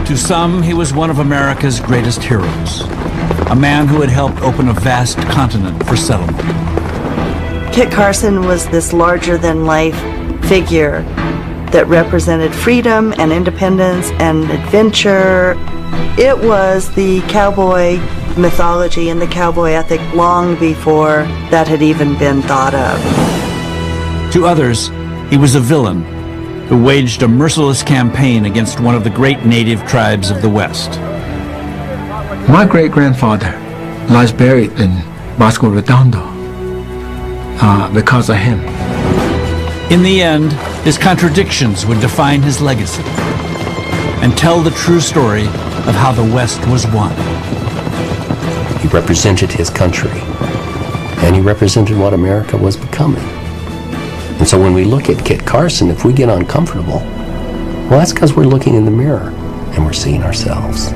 To some, he was one of America's greatest heroes, a man who had helped open a vast continent for settlement. Kit Carson was this larger-than-life figure that represented freedom and independence and adventure. It was the cowboy mythology and the cowboy ethic long before that had even been thought of. To others, he was a villain who waged a merciless campaign against one of the great native tribes of the West. My great-grandfather lies buried in Bosco Redondo because of him. In the end, his contradictions would define his legacy and tell the true story of how the West was won. He represented his country, and he represented what America was becoming. And so when we look at Kit Carson, if we get uncomfortable, well, that's because we're looking in the mirror and we're seeing ourselves.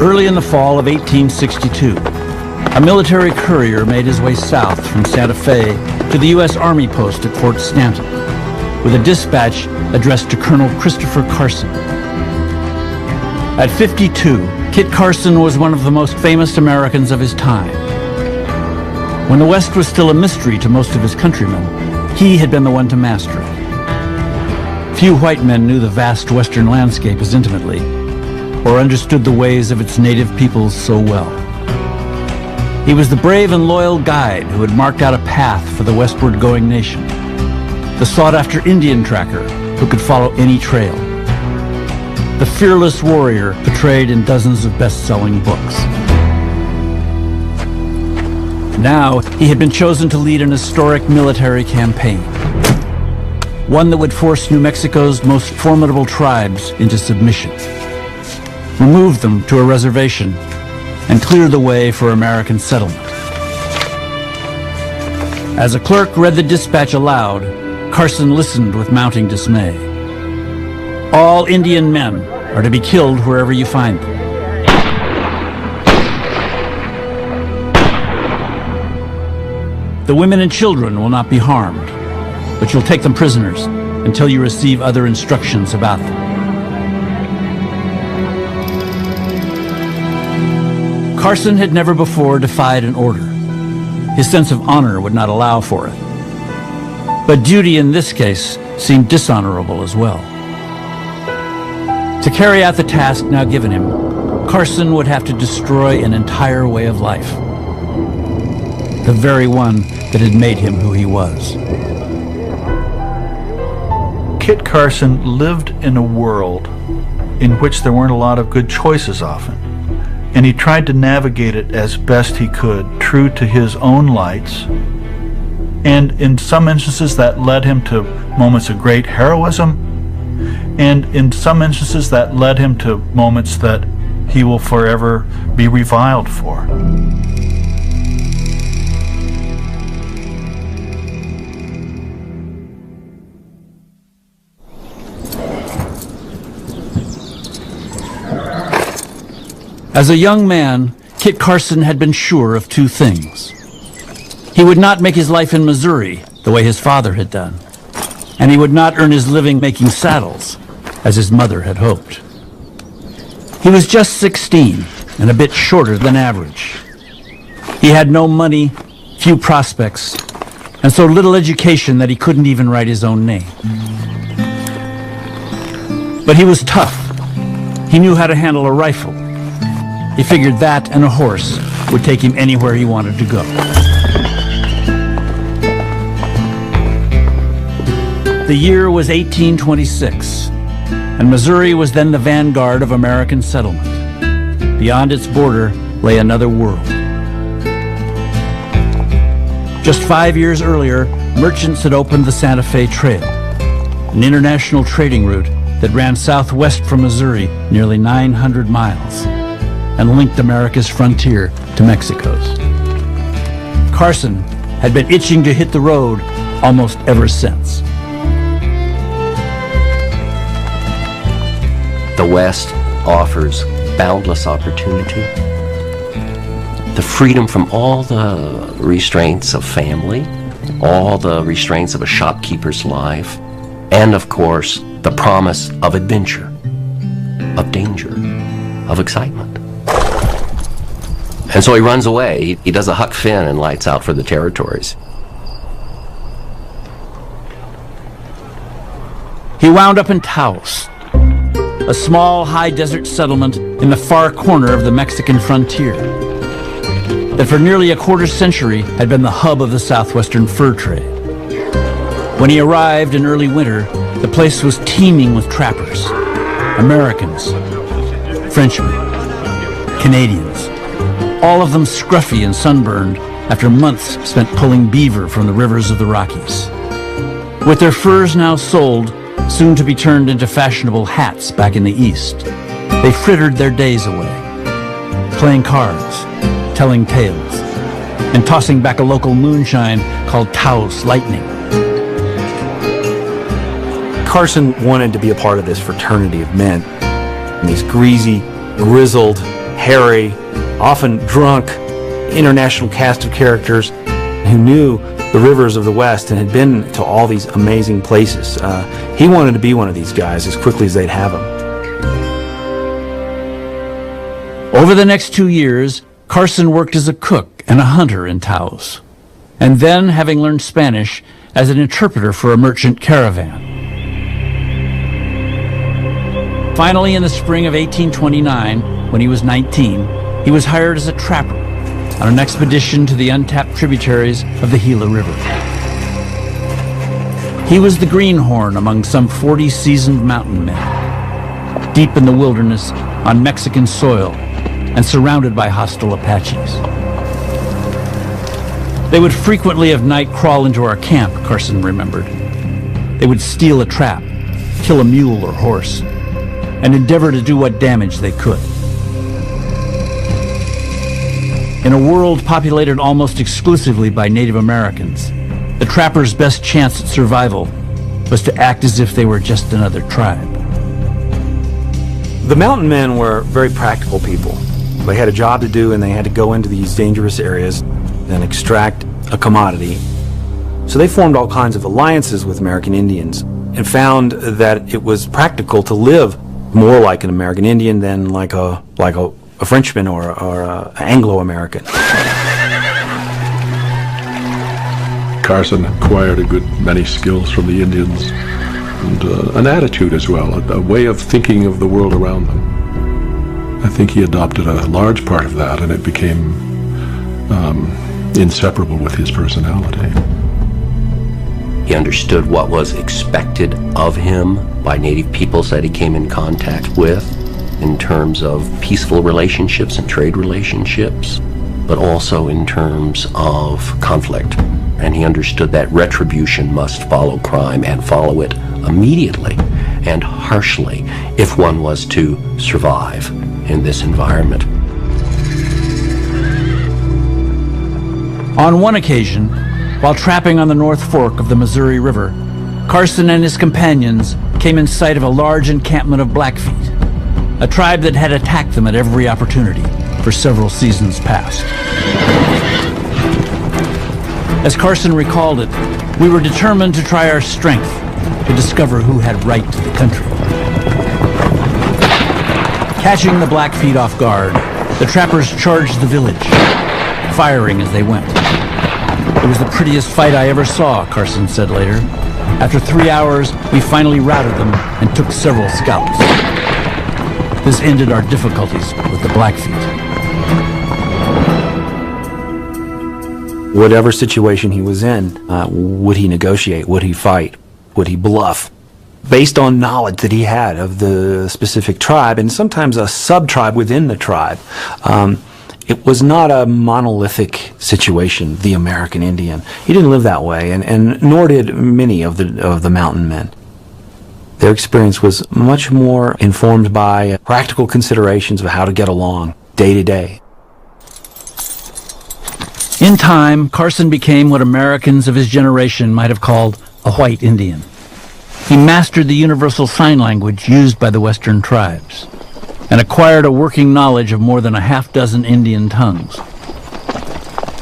Early in the fall of 1862, a military courier made his way south from Santa Fe to the U.S. Army post at Fort Stanton with a dispatch addressed to Colonel Christopher Carson. At 52, Kit Carson was one of the most famous Americans of his time. When the West was still a mystery to most of his countrymen, he had been the one to master it. Few white men knew the vast Western landscape as intimately, or understood the ways of its native peoples so well. He was the brave and loyal guide who had marked out a path for the westward-going nation, the sought-after Indian tracker who could follow any trail, the fearless warrior portrayed in dozens of best-selling books. Now, he had been chosen to lead an historic military campaign, one that would force New Mexico's most formidable tribes into submission, remove them to a reservation, and clear the way for American settlement. As a clerk read the dispatch aloud, Carson listened with mounting dismay. All Indian men are to be killed wherever you find them. The women and children will not be harmed, but you'll take them prisoners until you receive other instructions about them. Carson had never before defied an order. His sense of honor would not allow for it. But duty in this case seemed dishonorable as well. To carry out the task now given him, Carson would have to destroy an entire way of life, the very one that had made him who he was. Kit Carson lived in a world in which there weren't a lot of good choices often. And he tried to navigate it as best he could, true to his own lights. And in some instances that led him to moments of great heroism, and in some instances that led him to moments that he will forever be reviled for. As a young man, Kit Carson had been sure of two things. He would not make his life in Missouri the way his father had done, and he would not earn his living making saddles, as his mother had hoped. He was just 16 and a bit shorter than average. He had no money, few prospects, and so little education that he couldn't even write his own name. But he was tough. He knew how to handle a rifle. He figured that and a horse would take him anywhere he wanted to go. The year was 1826. and Missouri was then the vanguard of American settlement. Beyond its border lay another world. Just 5 years earlier, merchants had opened the Santa Fe Trail, an international trading route that ran southwest from Missouri nearly 900 miles and linked America's frontier to Mexico's. Carson had been itching to hit the road almost ever since. The West offers boundless opportunity, the freedom from all the restraints of family, all the restraints of a shopkeeper's life, and of course, the promise of adventure, of danger, of excitement. And so he runs away. He does a Huck Finn and lights out for the territories. He wound up in Taos, a small high desert settlement in the far corner of the Mexican frontier that for nearly a quarter century had been the hub of the southwestern fur trade. When he arrived in early winter, the place was teeming with trappers, Americans, Frenchmen, Canadians, all of them scruffy and sunburned after months spent pulling beaver from the rivers of the Rockies. With their furs now sold, soon to be turned into fashionable hats back in the East, they frittered their days away, playing cards, telling tales, and tossing back a local moonshine called Taos Lightning. Carson wanted to be a part of this fraternity of men. And these greasy, grizzled, hairy, often drunk, international cast of characters who knew the rivers of the West and had been to all these amazing places. He wanted to be one of these guys as quickly as they'd have him. Over the next 2 years, Carson worked as a cook and a hunter in Taos, and then, having learned Spanish, as an interpreter for a merchant caravan. Finally, in the spring of 1829, when he was 19, he was hired as a trapper on an expedition to the untapped tributaries of the Gila River. He was the greenhorn among some 40 seasoned mountain men, deep in the wilderness on Mexican soil and surrounded by hostile Apaches. They would frequently of night crawl into our camp, Carson remembered. They would steal a trap, kill a mule or horse, and endeavor to do what damage they could. In a world populated almost exclusively by Native Americans, the trappers' best chance at survival was to act as if they were just another tribe. The mountain men were very practical people. They had a job to do and they had to go into these dangerous areas and extract a commodity. So they formed all kinds of alliances with American Indians and found that it was practical to live more like an American Indian than like a Frenchman or an Anglo-American. Carson acquired a good many skills from the Indians and an attitude as well, a way of thinking of the world around them. I think he adopted a large part of that, and it became inseparable with his personality. He understood what was expected of him by native peoples that he came in contact with in terms of peaceful relationships and trade relationships, but also in terms of conflict. And he understood that retribution must follow crime and follow it immediately and harshly if one was to survive in this environment. On one occasion, while trapping on the North Fork of the Missouri River, Carson and his companions came in sight of a large encampment of Blackfeet, a tribe that had attacked them at every opportunity for several seasons past. As Carson recalled it, we were determined to try our strength to discover who had right to the country. Catching the Blackfeet off guard, the trappers charged the village, firing as they went. It was the prettiest fight I ever saw, Carson said later. After 3 hours, we finally routed them and took several scalps. This ended our difficulties with the Blackfeet. Whatever situation he was in, would he negotiate? Would he fight? Would he bluff? based on knowledge that he had of the specific tribe, and sometimes a sub-tribe within the tribe. It was not a monolithic situation, the American Indian. He didn't live that way, and nor did many of the mountain men. Their experience was much more informed by practical considerations of how to get along day to day. In time, Carson became what Americans of his generation might have called a white Indian. He mastered the universal sign language used by the Western tribes and acquired a working knowledge of more than a half-dozen Indian tongues.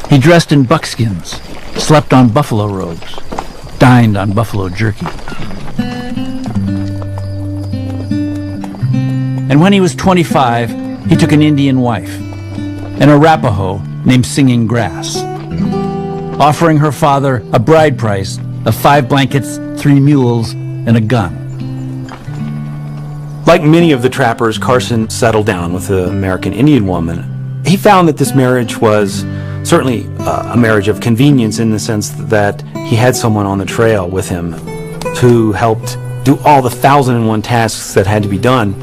He dressed in buckskins, slept on buffalo robes, dined on buffalo jerky. And when he was 25, he took an Indian wife, an Arapaho named Singing Grass, offering her father a bride price of 5 blankets, 3 mules, and a gun. Like many of the trappers, Carson settled down with an American Indian woman. He found that this marriage was certainly a marriage of convenience in the sense that he had someone on the trail with him who helped do all the 1,001 tasks that had to be done.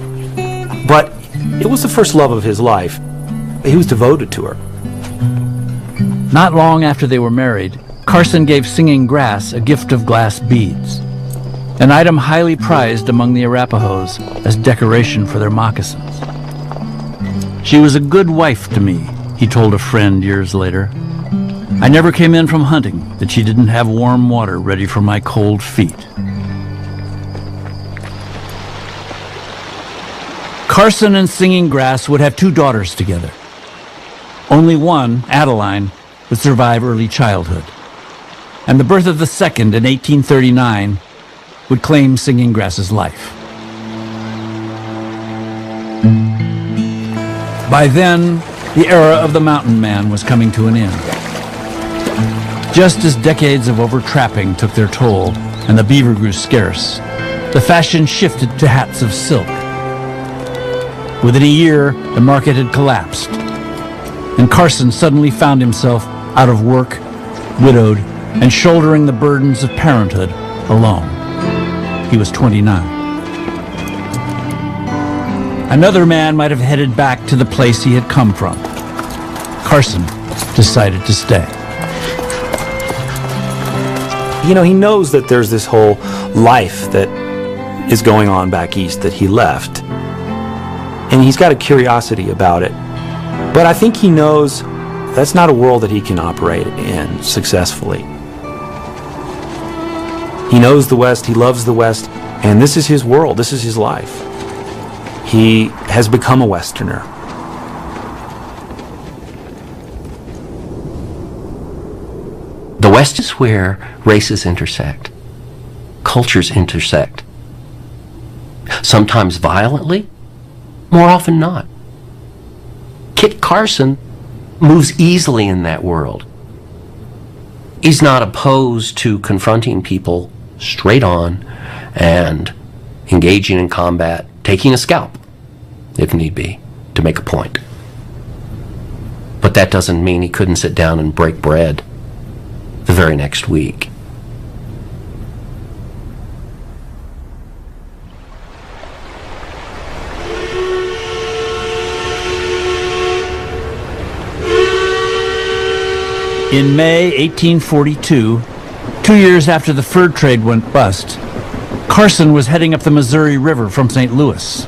But it was the first love of his life. He was devoted to her. Not long after they were married, Carson gave Singing Grass a gift of glass beads, an item highly prized among the Arapahoes as decoration for their moccasins. She was a good wife to me, he told a friend years later. I never came in from hunting that she didn't have warm water ready for my cold feet. Carson and Singing Grass would have 2 daughters together. Only one, Adeline, would survive early childhood, and the birth of the second in 1839 would claim Singing Grass's life. By then, the era of the mountain man was coming to an end. Just as decades of over-trapping took their toll and the beaver grew scarce, the fashion shifted to hats of silk. Within a year, the market had collapsed, and Carson suddenly found himself out of work, widowed, and shouldering the burdens of parenthood alone. He was 29. Another man might have headed back to the place he had come from. Carson decided to stay. You know, he knows that there's this whole life that is going on back east that he left. And he's got a curiosity about it. But I think he knows that's not a world that he can operate in successfully. He knows the West, he loves the West, and this is his world, this is his life. He has become a Westerner. The West is where races intersect, cultures intersect, sometimes violently, more often not. Kit Carson moves easily in that world. He's not opposed to confronting people straight on and engaging in combat, taking a scalp, if need be, to make a point. But that doesn't mean he couldn't sit down and break bread the very next week. In May 1842, 2 years after the fur trade went bust, Carson was heading up the Missouri River from St. Louis,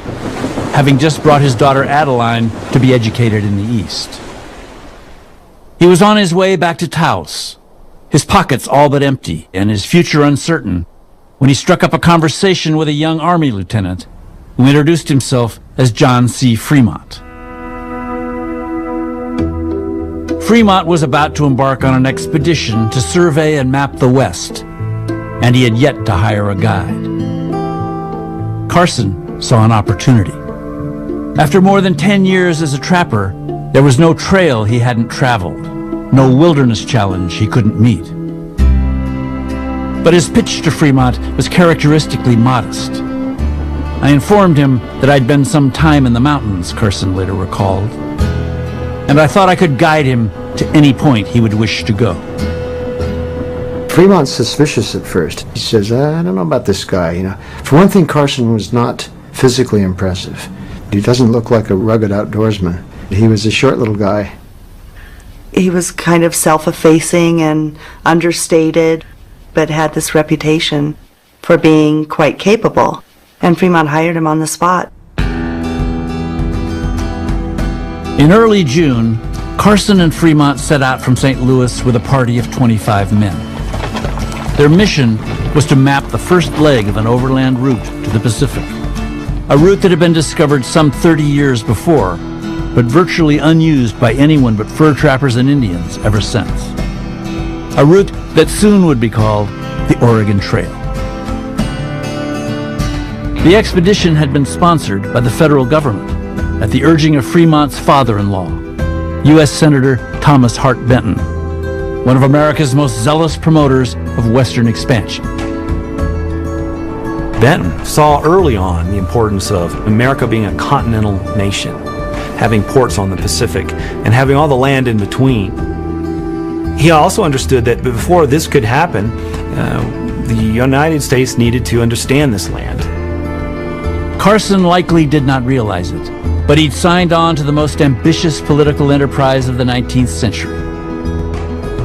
having just brought his daughter Adeline to be educated in the East. He was on his way back to Taos, his pockets all but empty and his future uncertain, when he struck up a conversation with a young Army lieutenant who introduced himself as John C. Fremont. Fremont was about to embark on an expedition to survey and map the West, and he had yet to hire a guide. Carson saw an opportunity. After more than 10 years as a trapper, there was no trail he hadn't traveled, no wilderness challenge he couldn't meet. But his pitch to Fremont was characteristically modest. I informed him that I'd been some time in the mountains, Carson later recalled, and I thought I could guide him to any point he would wish to go. Fremont's suspicious at first. He says, I don't know about this guy, you know. For one thing, Carson was not physically impressive. He doesn't look like a rugged outdoorsman. He was a short little guy. He was kind of self-effacing and understated, but had this reputation for being quite capable. And Fremont hired him on the spot. In early June, Carson and Fremont set out from St. Louis with a party of 25 men. Their mission was to map the first leg of an overland route to the Pacific, a route that had been discovered some 30 years before, but virtually unused by anyone but fur trappers and Indians ever since. A route that soon would be called the Oregon Trail. The expedition had been sponsored by the federal government at the urging of Fremont's father-in-law, U.S. Senator Thomas Hart Benton, one of America's most zealous promoters of Western expansion. Benton saw early on the importance of America being a continental nation, having ports on the Pacific, and having all the land in between. He also understood that before this could happen, the United States needed to understand this land. Carson likely did not realize it, but he'd signed on to the most ambitious political enterprise of the 19th century.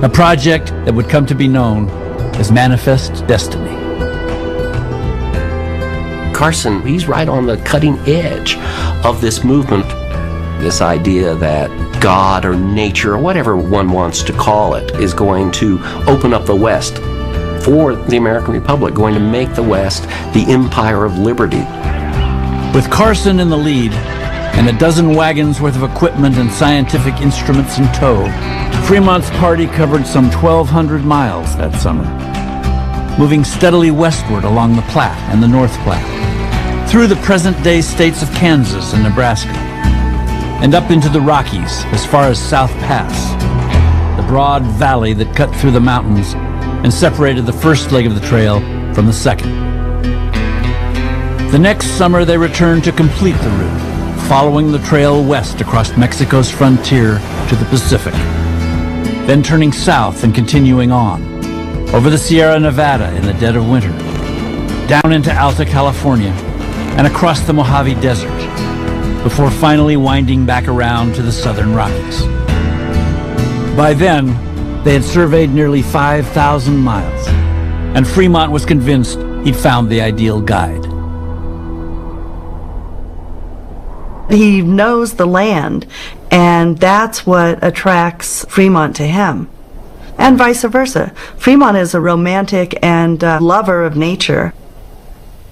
A project that would come to be known as Manifest Destiny. Carson, he's right on the cutting edge of this movement, this idea that God or nature or whatever one wants to call it is going to open up the West for the American Republic, going to make the West the empire of liberty. With Carson in the lead and a dozen wagons worth of equipment and scientific instruments in tow, Fremont's party covered some 1,200 miles that summer, moving steadily westward along the Platte and the North Platte, through the present-day states of Kansas and Nebraska, and up into the Rockies as far as South Pass, the broad valley that cut through the mountains and separated the first leg of the trail from the second. The next summer they returned to complete the route, following the trail west across Mexico's frontier to the Pacific, then turning south and continuing on, over the Sierra Nevada in the dead of winter, down into Alta California, and across the Mojave Desert, before finally winding back around to the southern Rockies. By then, they had surveyed nearly 5,000 miles, and Fremont was convinced he'd found the ideal guide. He knows the land, and that's what attracts Fremont to him. And vice versa. Fremont is a romantic and lover of nature.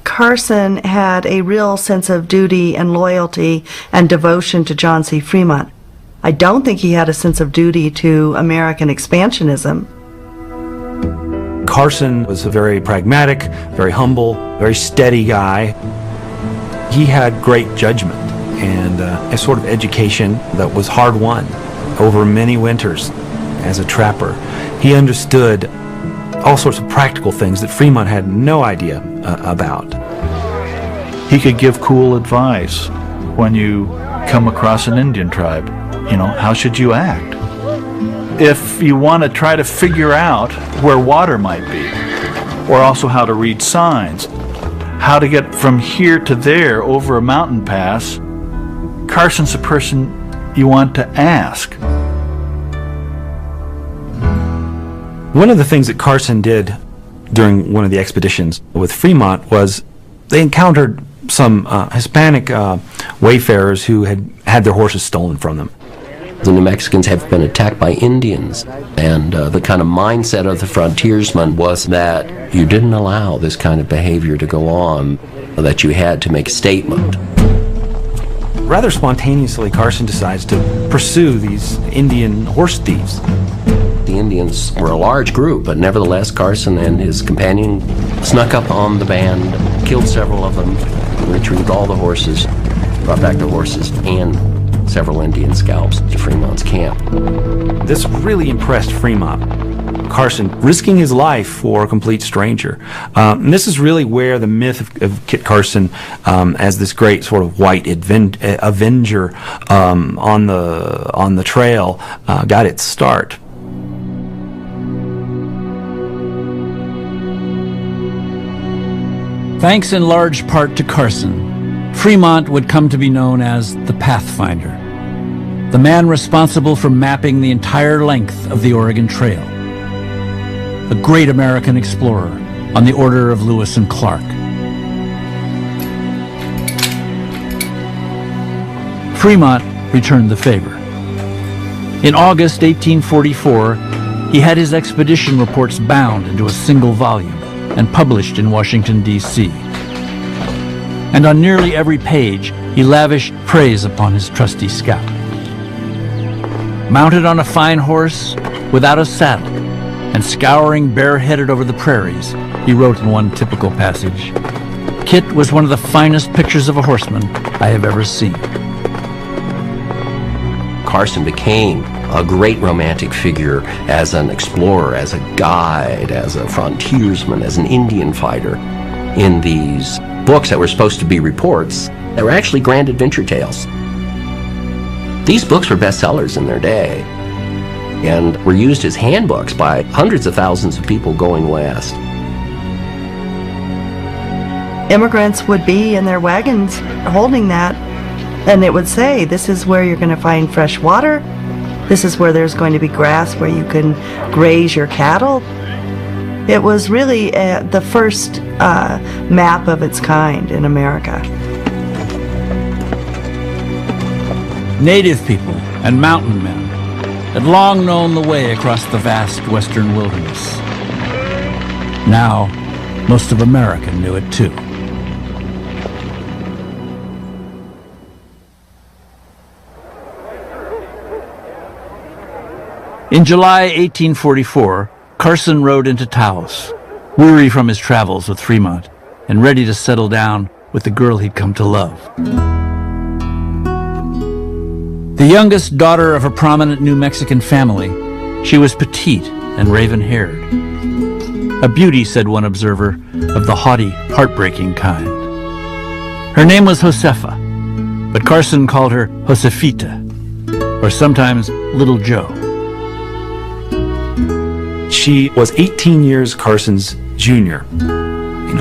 Carson had a real sense of duty and loyalty and devotion to John C. Fremont. I don't think he had a sense of duty to American expansionism. Carson was a very pragmatic, very humble, very steady guy. He had great judgment and a sort of education that was hard-won over many winters as a trapper. He understood all sorts of practical things that Fremont had no idea about. He could give cool advice when you come across an Indian tribe. You know, how should you act? If you want to try to figure out where water might be, or also how to read signs, how to get from here to there over a mountain pass, Carson's a person you want to ask. One of the things that Carson did during one of the expeditions with Fremont was they encountered some Hispanic wayfarers who had their horses stolen from them. The New Mexicans have been attacked by Indians, and the kind of mindset of the frontiersman was that you didn't allow this kind of behavior to go on, that you had to make a statement. Rather spontaneously, Carson decides to pursue these Indian horse thieves. The Indians were a large group, but nevertheless Carson and his companion snuck up on the band, killed several of them, retrieved all the horses, brought back the horses and several Indian scalps to Fremont's camp. This really impressed Fremont. Carson risking his life for a complete stranger. And this is really where the myth of Kit Carson as this great sort of white avenger on the trail got its start. Thanks in large part to Carson, Fremont would come to be known as the Pathfinder, the man responsible for mapping the entire length of the Oregon Trail, a great American explorer on the order of Lewis and Clark. Fremont returned the favor. In August 1844, he had his expedition reports bound into a single volume and published in Washington, D.C. And on nearly every page, he lavished praise upon his trusty scout. Mounted on a fine horse, without a saddle, and scouring bareheaded over the prairies, he wrote in one typical passage, "Kit was one of the finest pictures of a horseman I have ever seen." Carson became a great romantic figure as an explorer, as a guide, as a frontiersman, as an Indian fighter in these books that were supposed to be reports that were actually grand adventure tales. These books were bestsellers in their day and were used as handbooks by hundreds of thousands of people going west. Immigrants would be in their wagons holding that, and it would say, this is where you're going to find fresh water. This is where there's going to be grass where you can graze your cattle. It was really the first map of its kind in America. Native people and mountain men had long known the way across the vast western wilderness. Now, most of America knew it too. In July 1844, Carson rode into Taos, weary from his travels with Fremont and ready to settle down with the girl he'd come to love. The youngest daughter of a prominent New Mexican family, she was petite and raven-haired. A beauty, said one observer, of the haughty, heartbreaking kind. Her name was Josefa, but Carson called her Josefita, or sometimes Little Joe. She was 18 years Carson's junior.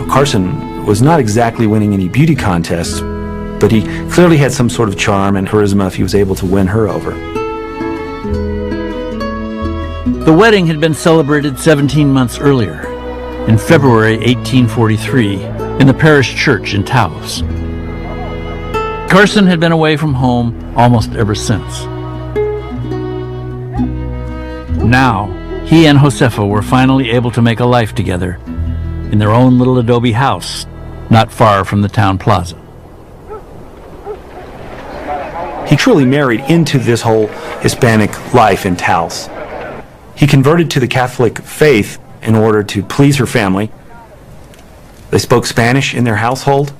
Carson was not exactly winning any beauty contests, but he clearly had some sort of charm and charisma if he was able to win her over. The wedding had been celebrated 17 months earlier, in February 1843, in the parish church in Taos. Carson had been away from home almost ever since. Now, he and Josefa were finally able to make a life together in their own little adobe house, not far from the town plaza. He truly married into this whole Hispanic life in Taos. He converted to the Catholic faith in order to please her family. They spoke Spanish in their household.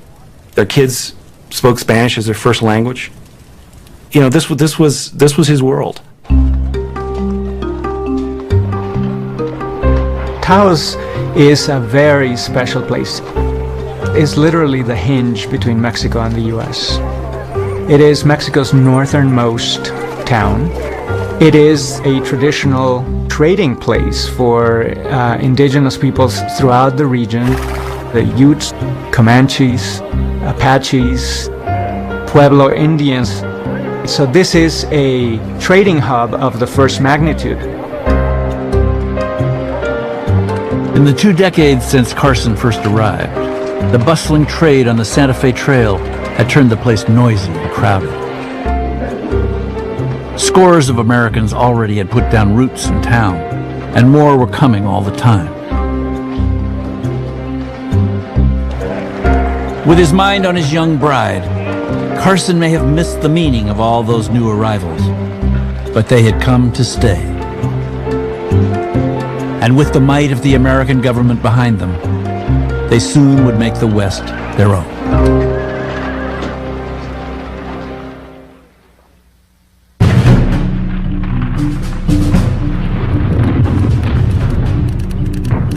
Their kids spoke Spanish as their first language. This was his world. Taos is a very special place. It's literally the hinge between Mexico and the U.S. It is Mexico's northernmost town. It is a traditional trading place for indigenous peoples throughout the region. The Utes, Comanches, Apaches, Pueblo Indians. So this is a trading hub of the first magnitude. In the 2 decades since Carson first arrived, the bustling trade on the Santa Fe Trail had turned the place noisy and crowded. Scores of Americans already had put down roots in town, and more were coming all the time. With his mind on his young bride, Carson may have missed the meaning of all those new arrivals, but they had come to stay. And with the might of the American government behind them, they soon would make the West their own.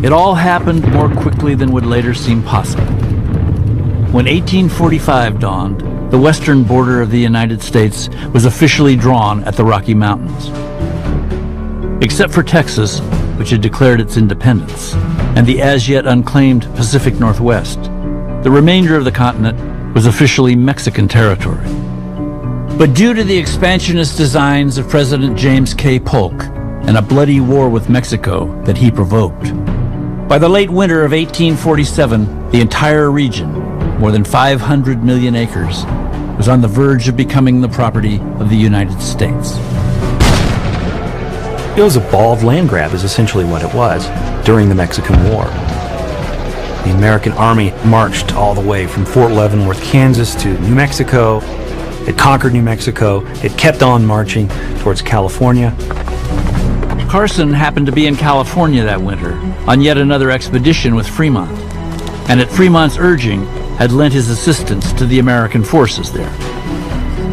It all happened more quickly than would later seem possible. When 1845 dawned, the western border of the United States was officially drawn at the Rocky Mountains. Except for Texas, which had declared its independence, and the as yet unclaimed Pacific Northwest, The remainder of the continent was officially Mexican territory. But due to the expansionist designs of President James K. Polk and a bloody war with Mexico that he provoked, by the late winter of 1847, the entire region, more than 500 million acres, was on the verge of becoming the property of the United States. It was a ball of land grab is essentially what it was during the Mexican War. The American Army marched all the way from Fort Leavenworth, Kansas to New Mexico. It conquered New Mexico. It kept on marching towards California. Carson happened to be in California that winter on yet another expedition with Fremont, and at Fremont's urging had lent his assistance to the American forces there.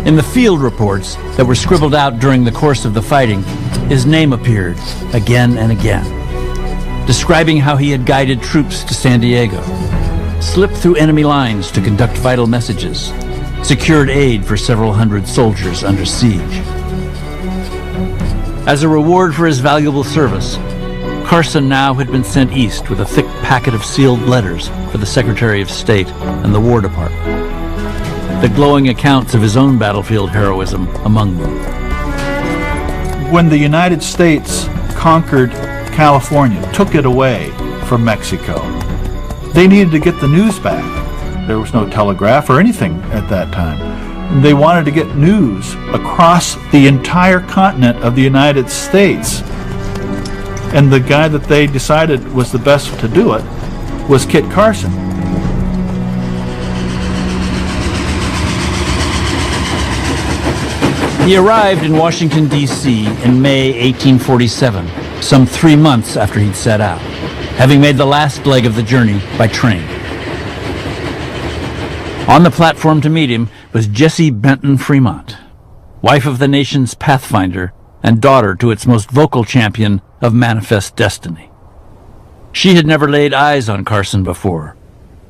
In the field reports that were scribbled out during the course of the fighting, his name appeared again and again, describing how he had guided troops to San Diego, slipped through enemy lines to conduct vital messages, secured aid for several hundred soldiers under siege. As a reward for his valuable service, Carson now had been sent east with a thick packet of sealed letters for the Secretary of State and the War Department, the glowing accounts of his own battlefield heroism among them. When the United States conquered California, took it away from Mexico, they needed to get the news back. There was no telegraph or anything at that time. They wanted to get news across the entire continent of the United States. And the guy that they decided was the best to do it was Kit Carson. He arrived in Washington, D.C. in May 1847, some 3 months after he'd set out, having made the last leg of the journey by train. On the platform to meet him was Jessie Benton Fremont, wife of the nation's pathfinder and daughter to its most vocal champion of manifest destiny. She had never laid eyes on Carson before,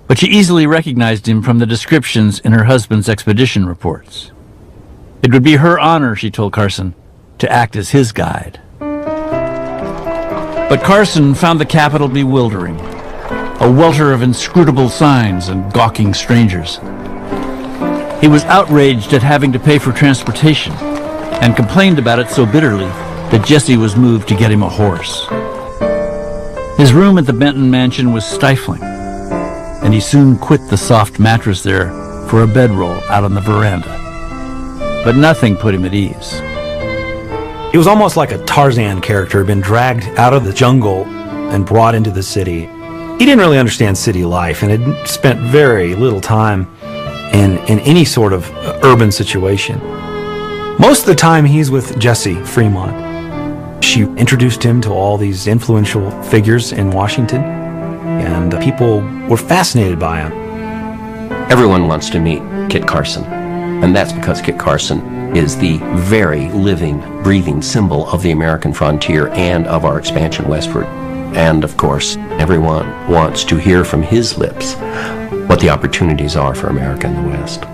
but she easily recognized him from the descriptions in her husband's expedition reports. It would be her honor, she told Carson, to act as his guide. But Carson found the capital bewildering, a welter of inscrutable signs and gawking strangers. He was outraged at having to pay for transportation and complained about it so bitterly that Jessie was moved to get him a horse. His room at the Benton mansion was stifling, and he soon quit the soft mattress there for a bedroll out on the veranda. But nothing put him at ease. It was almost like a Tarzan character been dragged out of the jungle and brought into the city. He didn't really understand city life and had spent very little time in any sort of urban situation. Most of the time he's with Jessie Fremont. She introduced him to all these influential figures in Washington, and people were fascinated by him. Everyone wants to meet Kit Carson, and that's because Kit Carson is the very living, breathing symbol of the American frontier and of our expansion westward. And, of course, everyone wants to hear from his lips what the opportunities are for America in the West.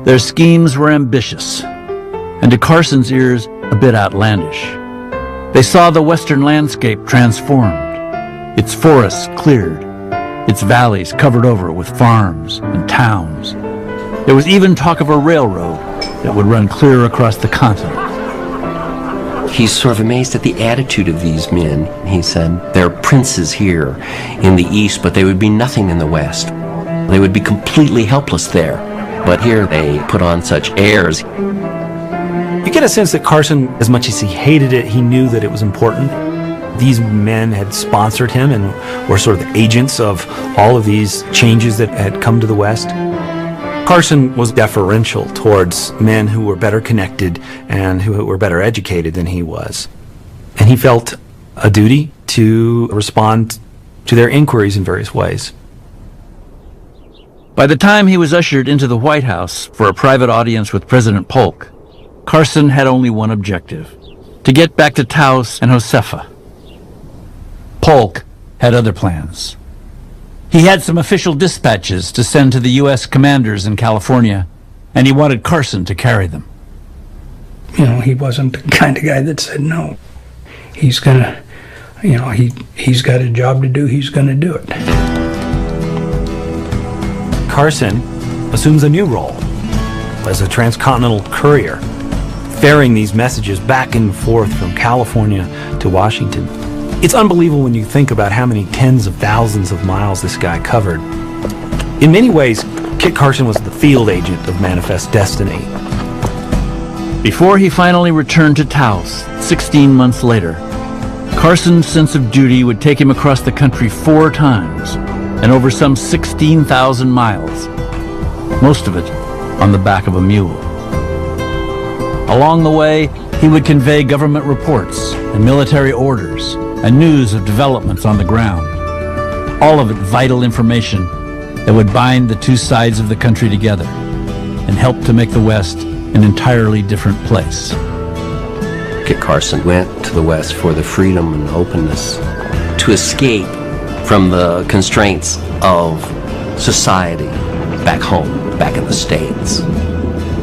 Their schemes were ambitious, and to Carson's ears, a bit outlandish. They saw the western landscape transformed, its forests cleared, its valleys covered over with farms and towns. There was even talk of a railroad that would run clear across the continent. He's sort of amazed at the attitude of these men. He said, they're princes here in the East, but they would be nothing in the West. They would be completely helpless there. But here they put on such airs. You get a sense that Carson, as much as he hated it, he knew that it was important. These men had sponsored him and were sort of the agents of all of these changes that had come to the West. Carson was deferential towards men who were better connected and who were better educated than he was. And he felt a duty to respond to their inquiries in various ways. By the time he was ushered into the White House for a private audience with President Polk, Carson had only one objective: to get back to Taos and Josefa. Polk had other plans. He had some official dispatches to send to the U.S. commanders in California, and he wanted Carson to carry them. You know, he wasn't the kind of guy that said no. He's gonna, you know, he's got a job to do, he's gonna do it. Carson assumes a new role as a transcontinental courier, ferrying these messages back and forth from California to Washington. It's unbelievable when you think about how many tens of thousands of miles this guy covered. In many ways, Kit Carson was the field agent of Manifest Destiny. Before he finally returned to Taos 16 months later, Carson's sense of duty would take him across the country 4 times and over some 16,000 miles, most of it on the back of a mule. Along the way, he would convey government reports and military orders and news of developments on the ground, all of it vital information that would bind the two sides of the country together and help to make the West an entirely different place. Kit Carson went to the West for the freedom and openness to escape from the constraints of society back home, back in the States.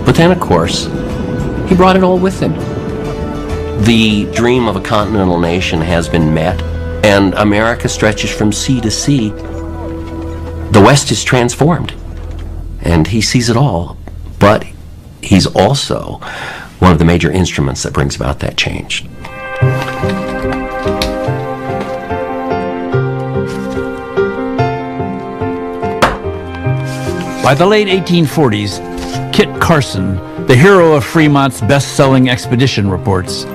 But then, of course, he brought it all with him. The dream of a continental nation has been met, and America stretches from sea to sea. The West is transformed, and he sees it all, but he's also one of the major instruments that brings about that change. By the late 1840s, Kit Carson, the hero of Fremont's best-selling expedition reports,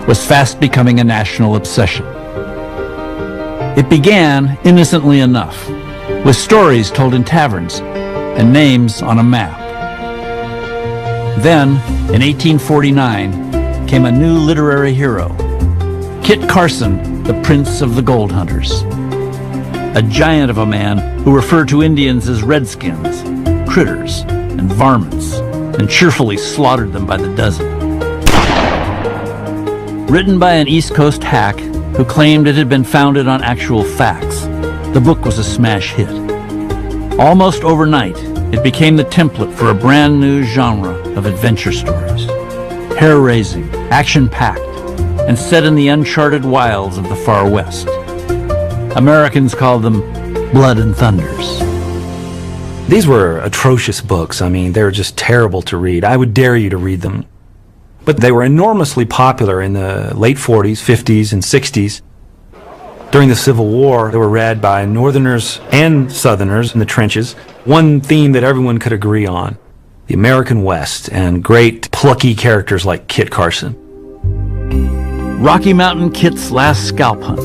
was fast becoming a national obsession. It began innocently enough, with stories told in taverns and names on a map. Then, in 1849, came a new literary hero, Kit Carson, the Prince of the Gold Hunters. A giant of a man who referred to Indians as redskins, critters, and varmints, and cheerfully slaughtered them by the dozen. Written by an East Coast hack who claimed it had been founded on actual facts, the book was a smash hit. Almost overnight, it became the template for a brand new genre of adventure stories. Hair-raising, action-packed, and set in the uncharted wilds of the far West. Americans called them Blood and Thunders. These were atrocious books. I mean, they were just terrible to read. I would dare you to read them. But they were enormously popular in the late 40s, 50s, and 60s. During the Civil War, they were read by Northerners and Southerners in the trenches. One theme that everyone could agree on, the American West, and great plucky characters like Kit Carson. Rocky Mountain Kit's Last Scalp Hunt,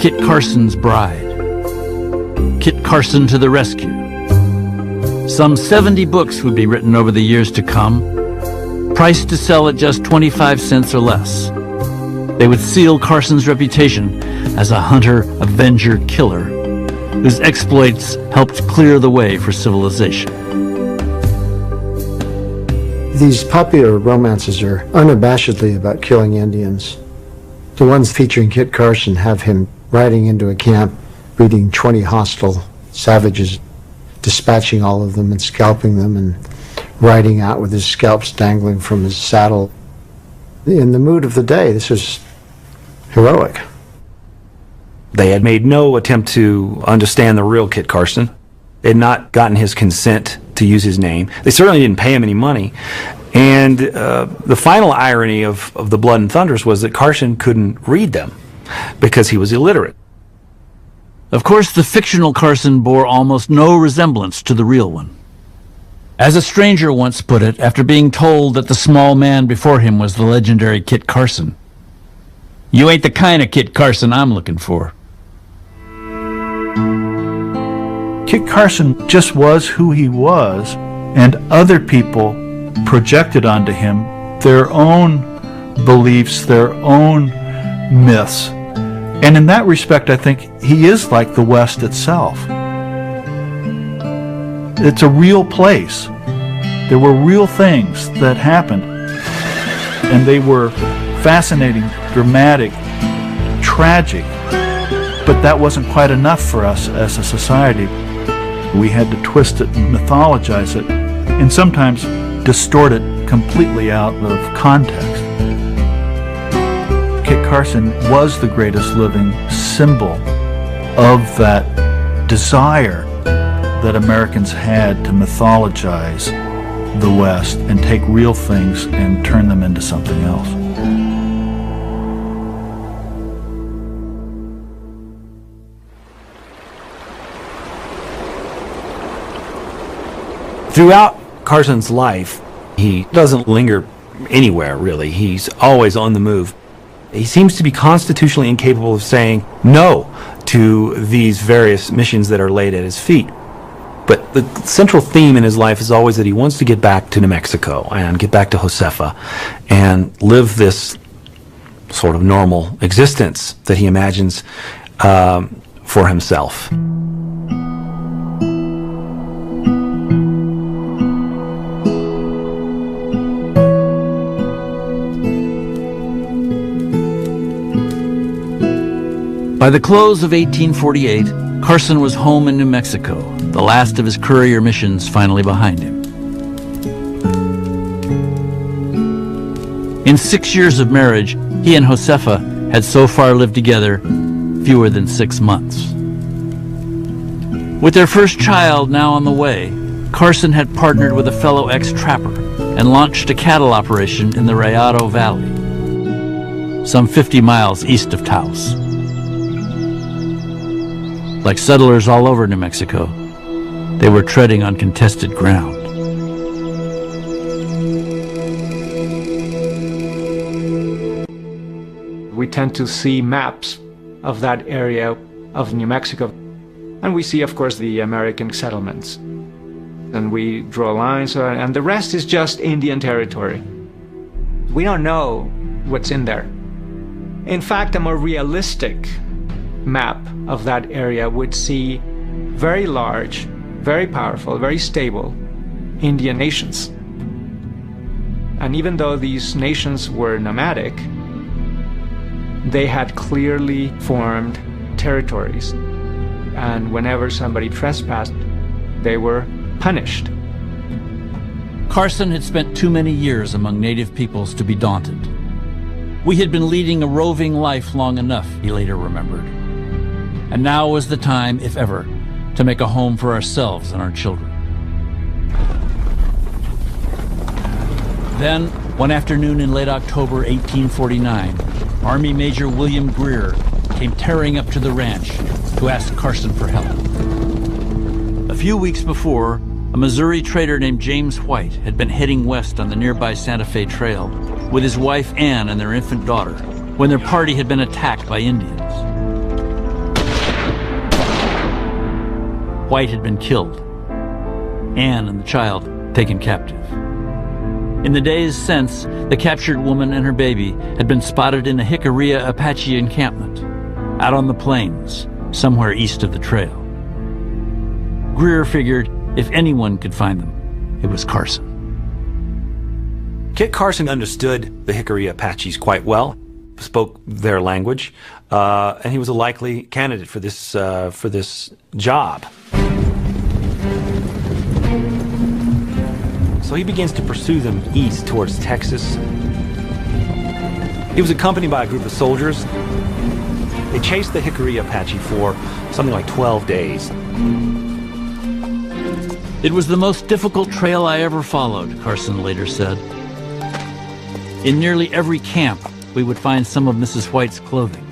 Kit Carson's Bride, Kit Carson to the Rescue. Some 70 books would be written over the years to come, priced to sell at just 25 cents or less. They would seal Carson's reputation as a hunter, avenger, killer, whose exploits helped clear the way for civilization. These popular romances are unabashedly about killing Indians. The ones featuring Kit Carson have him riding into a camp, meeting 20 hostile savages, dispatching all of them and scalping them, and riding out with his scalps dangling from his saddle. In the mood of the day, this was heroic. They had made no attempt to understand the real Kit Carson. They had not gotten his consent to use his name. They certainly didn't pay him any money. And the final irony of the Blood and Thunders was that Carson couldn't read them because he was illiterate. Of course, the fictional Carson bore almost no resemblance to the real one. As a stranger once put it, after being told that the small man before him was the legendary Kit Carson, "You ain't the kind of Kit Carson I'm looking for." Kit Carson just was who he was, and other people projected onto him their own beliefs, their own myths. And in that respect, I think he is like the West itself. It's a real place. There were real things that happened, and they were fascinating, dramatic, tragic, but that wasn't quite enough for us as a society. We had to twist it and mythologize it, and sometimes distort it completely out of context. Kit Carson was the greatest living symbol of that desire that Americans had to mythologize the West and take real things and turn them into something else. Throughout Carson's life, he doesn't linger anywhere, really. He's always on the move. He seems to be constitutionally incapable of saying no to these various missions that are laid at his feet. But the central theme in his life is always that he wants to get back to New Mexico and get back to Josefa and live this sort of normal existence that he imagines for himself. By the close of 1848, Carson was home in New Mexico, the last of his courier missions finally behind him. In 6 years of marriage, he and Josefa had so far lived together fewer than 6 months. With their first child now on the way, Carson had partnered with a fellow ex-trapper and launched a cattle operation in the Rayado Valley, some 50 miles east of Taos. Like settlers all over New Mexico, they were treading on contested ground. We tend to see maps of that area of New Mexico, and we see, of course, the American settlements. And we draw lines, and the rest is just Indian territory. We don't know what's in there. In fact, a more realistic map of that area would see very large, very powerful, very stable Indian nations. And even though these nations were nomadic, they had clearly formed territories. And whenever somebody trespassed, they were punished. Carson had spent too many years among native peoples to be daunted. We had been leading a roving life long enough, he later remembered. And now was the time, if ever, to make a home for ourselves and our children. Then, one afternoon in late October 1849, Army Major William Greer came tearing up to the ranch to ask Carson for help. A few weeks before, a Missouri trader named James White had been heading west on the nearby Santa Fe Trail with his wife Ann and their infant daughter when their party had been attacked by Indians. White had been killed, Ann and the child taken captive. In the days since, the captured woman and her baby had been spotted in a Jicarilla Apache encampment, out on the plains, somewhere east of the trail. Greer figured if anyone could find them, it was Carson. Kit Carson understood the Jicarilla Apaches quite well, spoke their language, and he was a likely candidate for this job. So he begins to pursue them east towards Texas. He was accompanied by a group of soldiers. They chased the Jicarilla Apache for something like 12 days. It was the most difficult trail I ever followed, Carson later said. In nearly every camp, we would find some of Mrs. White's clothing,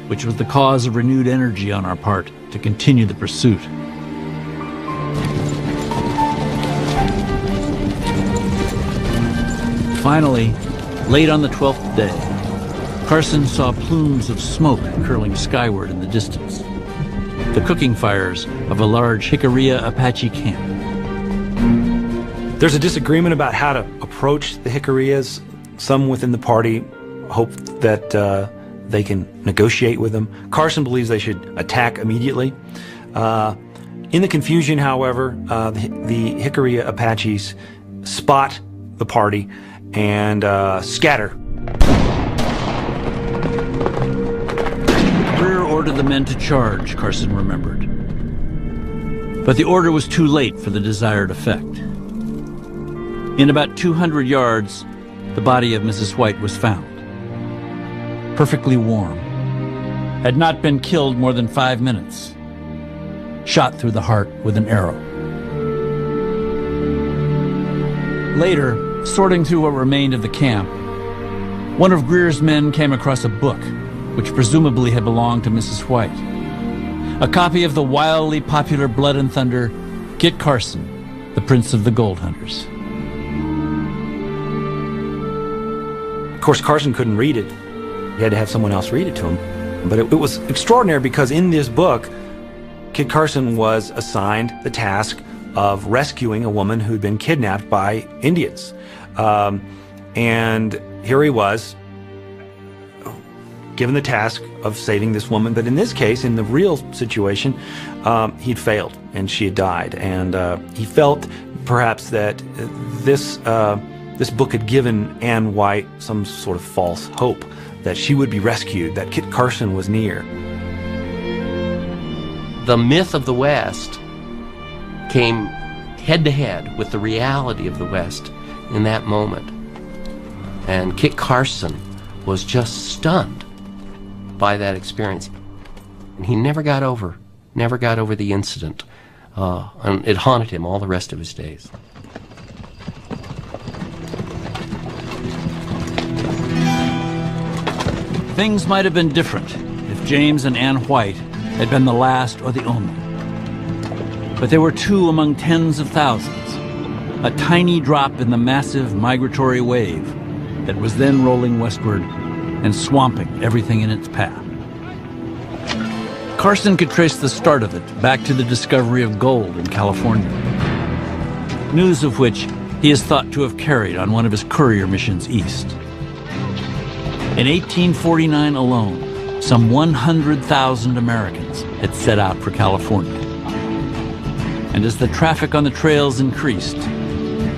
which was the cause of renewed energy on our part to continue the pursuit. Finally, late on the 12th day, Carson saw plumes of smoke curling skyward in the distance, the cooking fires of a large Jicarilla Apache camp. There's a disagreement about how to approach the Jicarillas. Some within the party hope that they can negotiate with them. Carson believes they should attack immediately. In the confusion, however, the Jicarilla Apaches spot the party and scatter. Greer ordered the men to charge, Carson remembered. But the order was too late for the desired effect. In about 200 yards, the body of Mrs. White was found. Perfectly warm. Had not been killed more than 5 minutes. shot through the heart with an arrow. Later, sorting through what remained of the camp, one of Greer's men came across a book, which presumably had belonged to Mrs. White. A copy of the wildly popular Blood and Thunder, Kit Carson, the Prince of the Gold Hunters. Of course, Carson couldn't read it. He had to have someone else read it to him. But it was extraordinary because in this book, Kit Carson was assigned the task of rescuing a woman who'd been kidnapped by Indians. And here he was, given the task of saving this woman. But in this case, in the real situation, he'd failed and she had died. And he felt perhaps that this book had given Anne White some sort of false hope that she would be rescued, that Kit Carson was near. The myth of the West came head to head with the reality of the West in that moment. And Kit Carson was just stunned by that experience. And he never got over the incident. And it haunted him all the rest of his days. Things might have been different if James and Anne White had been the last or the only. But there were two among tens of thousands, a tiny drop in the massive migratory wave that was then rolling westward and swamping everything in its path. Carson could trace the start of it back to the discovery of gold in California, news of which he is thought to have carried on one of his courier missions east. In 1849 alone, some 100,000 Americans had set out for California. And as the traffic on the trails increased,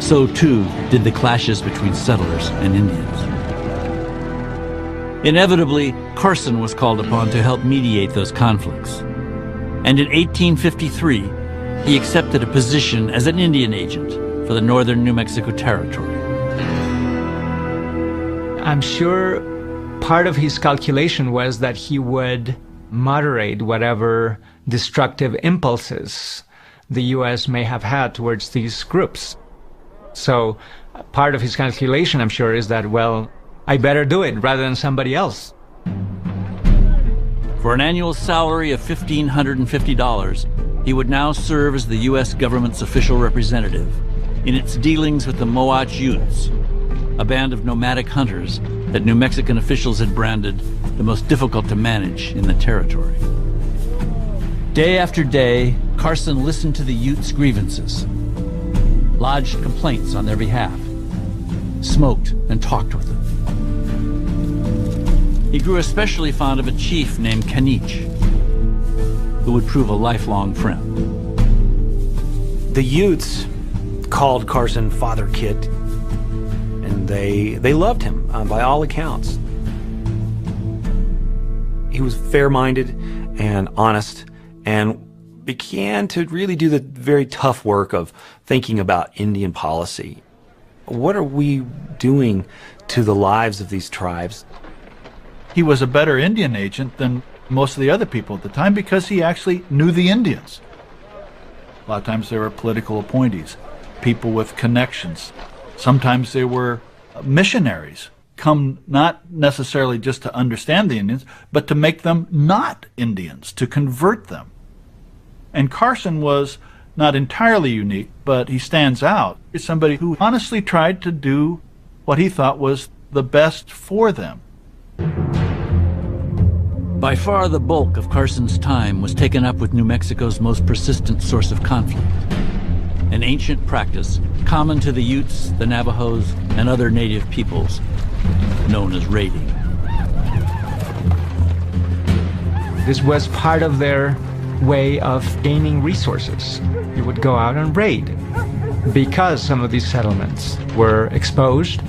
so too did the clashes between settlers and Indians. Inevitably, Carson was called upon to help mediate those conflicts. And in 1853, he accepted a position as an Indian agent for the northern New Mexico Territory. I'm sure part of his calculation was that he would moderate whatever destructive impulses the U.S. may have had towards these groups. So part of his calculation, I'm sure, is that, well, I better do it rather than somebody else. For an annual salary of $1,550, he would now serve as the U.S. government's official representative in its dealings with the Moach Utes, a band of nomadic hunters that New Mexican officials had branded the most difficult to manage in the territory. Day after day, Carson listened to the Utes' grievances, lodged complaints on their behalf, smoked and talked with them. He grew especially fond of a chief named Canich, who would prove a lifelong friend. The Utes called Carson Father Kit, and they loved him by all accounts. He was fair-minded and honest, and began to really do the very tough work of thinking about Indian policy. What are we doing to the lives of these tribes? He was a better Indian agent than most of the other people at the time because he actually knew the Indians. A lot of times they were political appointees, people with connections. Sometimes they were missionaries, come not necessarily just to understand the Indians, but to make them not Indians, to convert them. And Carson was not entirely unique, but he stands out as somebody who honestly tried to do what he thought was the best for them. By far the bulk of Carson's time was taken up with New Mexico's most persistent source of conflict, an ancient practice common to the Utes, the Navajos, and other native peoples, known as raiding. This was part of their way of gaining resources. You would go out and raid because some of these settlements were exposed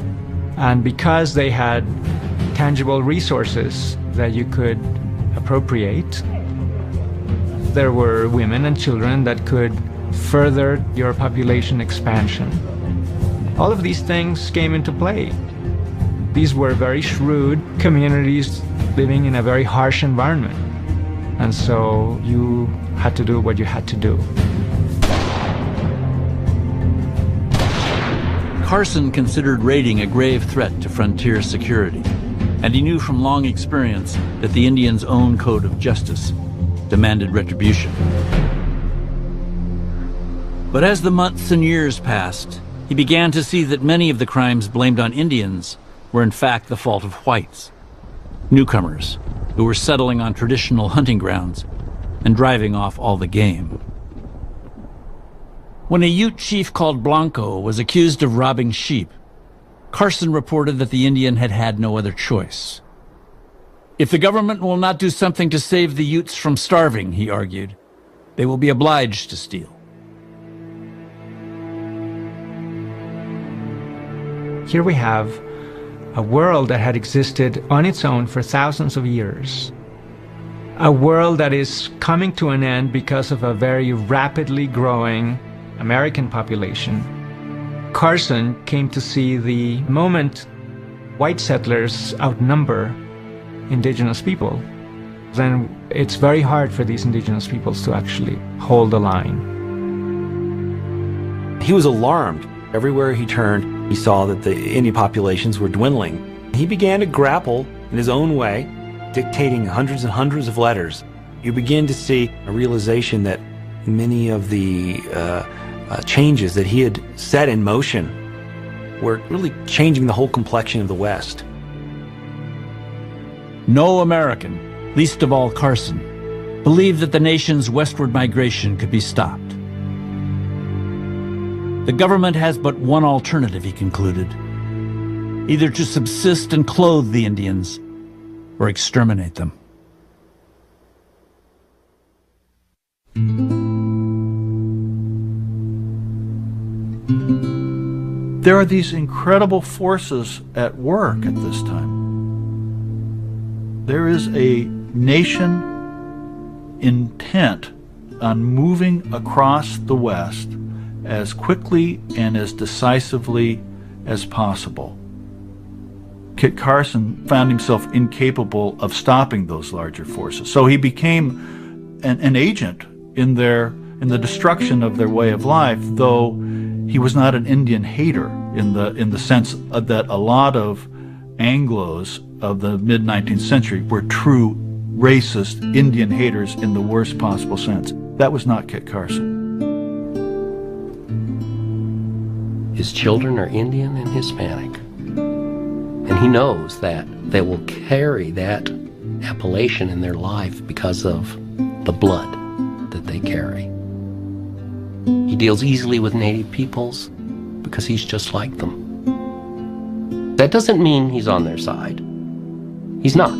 and because they had tangible resources that you could appropriate. There were women and children that could further your population expansion. All of these things came into play. These were very shrewd communities living in a very harsh environment. And so you had to do what you had to do. Carson considered raiding a grave threat to frontier security, and he knew from long experience that the Indians' own code of justice demanded retribution. But as the months and years passed, he began to see that many of the crimes blamed on Indians were in fact the fault of whites, newcomers who were settling on traditional hunting grounds and driving off all the game. When a Ute chief called Blanco was accused of robbing sheep, Carson reported that the Indian had had no other choice. If the government will not do something to save the Utes from starving, he argued, they will be obliged to steal. Here we have a world that had existed on its own for thousands of years. A world that is coming to an end because of a very rapidly growing American population. Carson came to see the moment white settlers outnumber indigenous people, then it's very hard for these indigenous peoples to actually hold the line. He was alarmed. Everywhere he turned, he saw that the Indian populations were dwindling. He began to grapple in his own way, dictating hundreds and hundreds of letters. You begin to see a realization that many of the changes that he had set in motion were really changing the whole complexion of the West. No American, least of all Carson, believed that the nation's westward migration could be stopped. The government has but one alternative, he concluded, either to subsist and clothe the Indians or exterminate them. There are these incredible forces at work at this time. There is a nation intent on moving across the West as quickly and as decisively as possible. Kit Carson found himself incapable of stopping those larger forces. So he became an agent in the destruction of their way of life, though he was not an Indian hater in the sense that a lot of Anglos of the mid-19th century were true racist Indian haters in the worst possible sense. That was not Kit Carson. His children are Indian and Hispanic. And he knows that they will carry that appellation in their life because of the blood that they carry. He deals easily with native peoples because he's just like them. That doesn't mean he's on their side. He's not.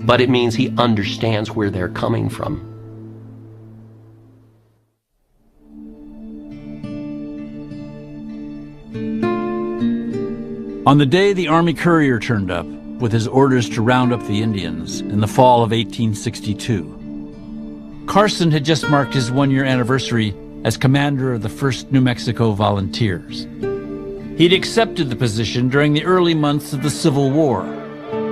But it means he understands where they're coming from. On the day the Army courier turned up with his orders to round up the Indians in the fall of 1862, Carson had just marked his one-year anniversary as commander of the 1st New Mexico Volunteers. He'd accepted the position during the early months of the Civil War,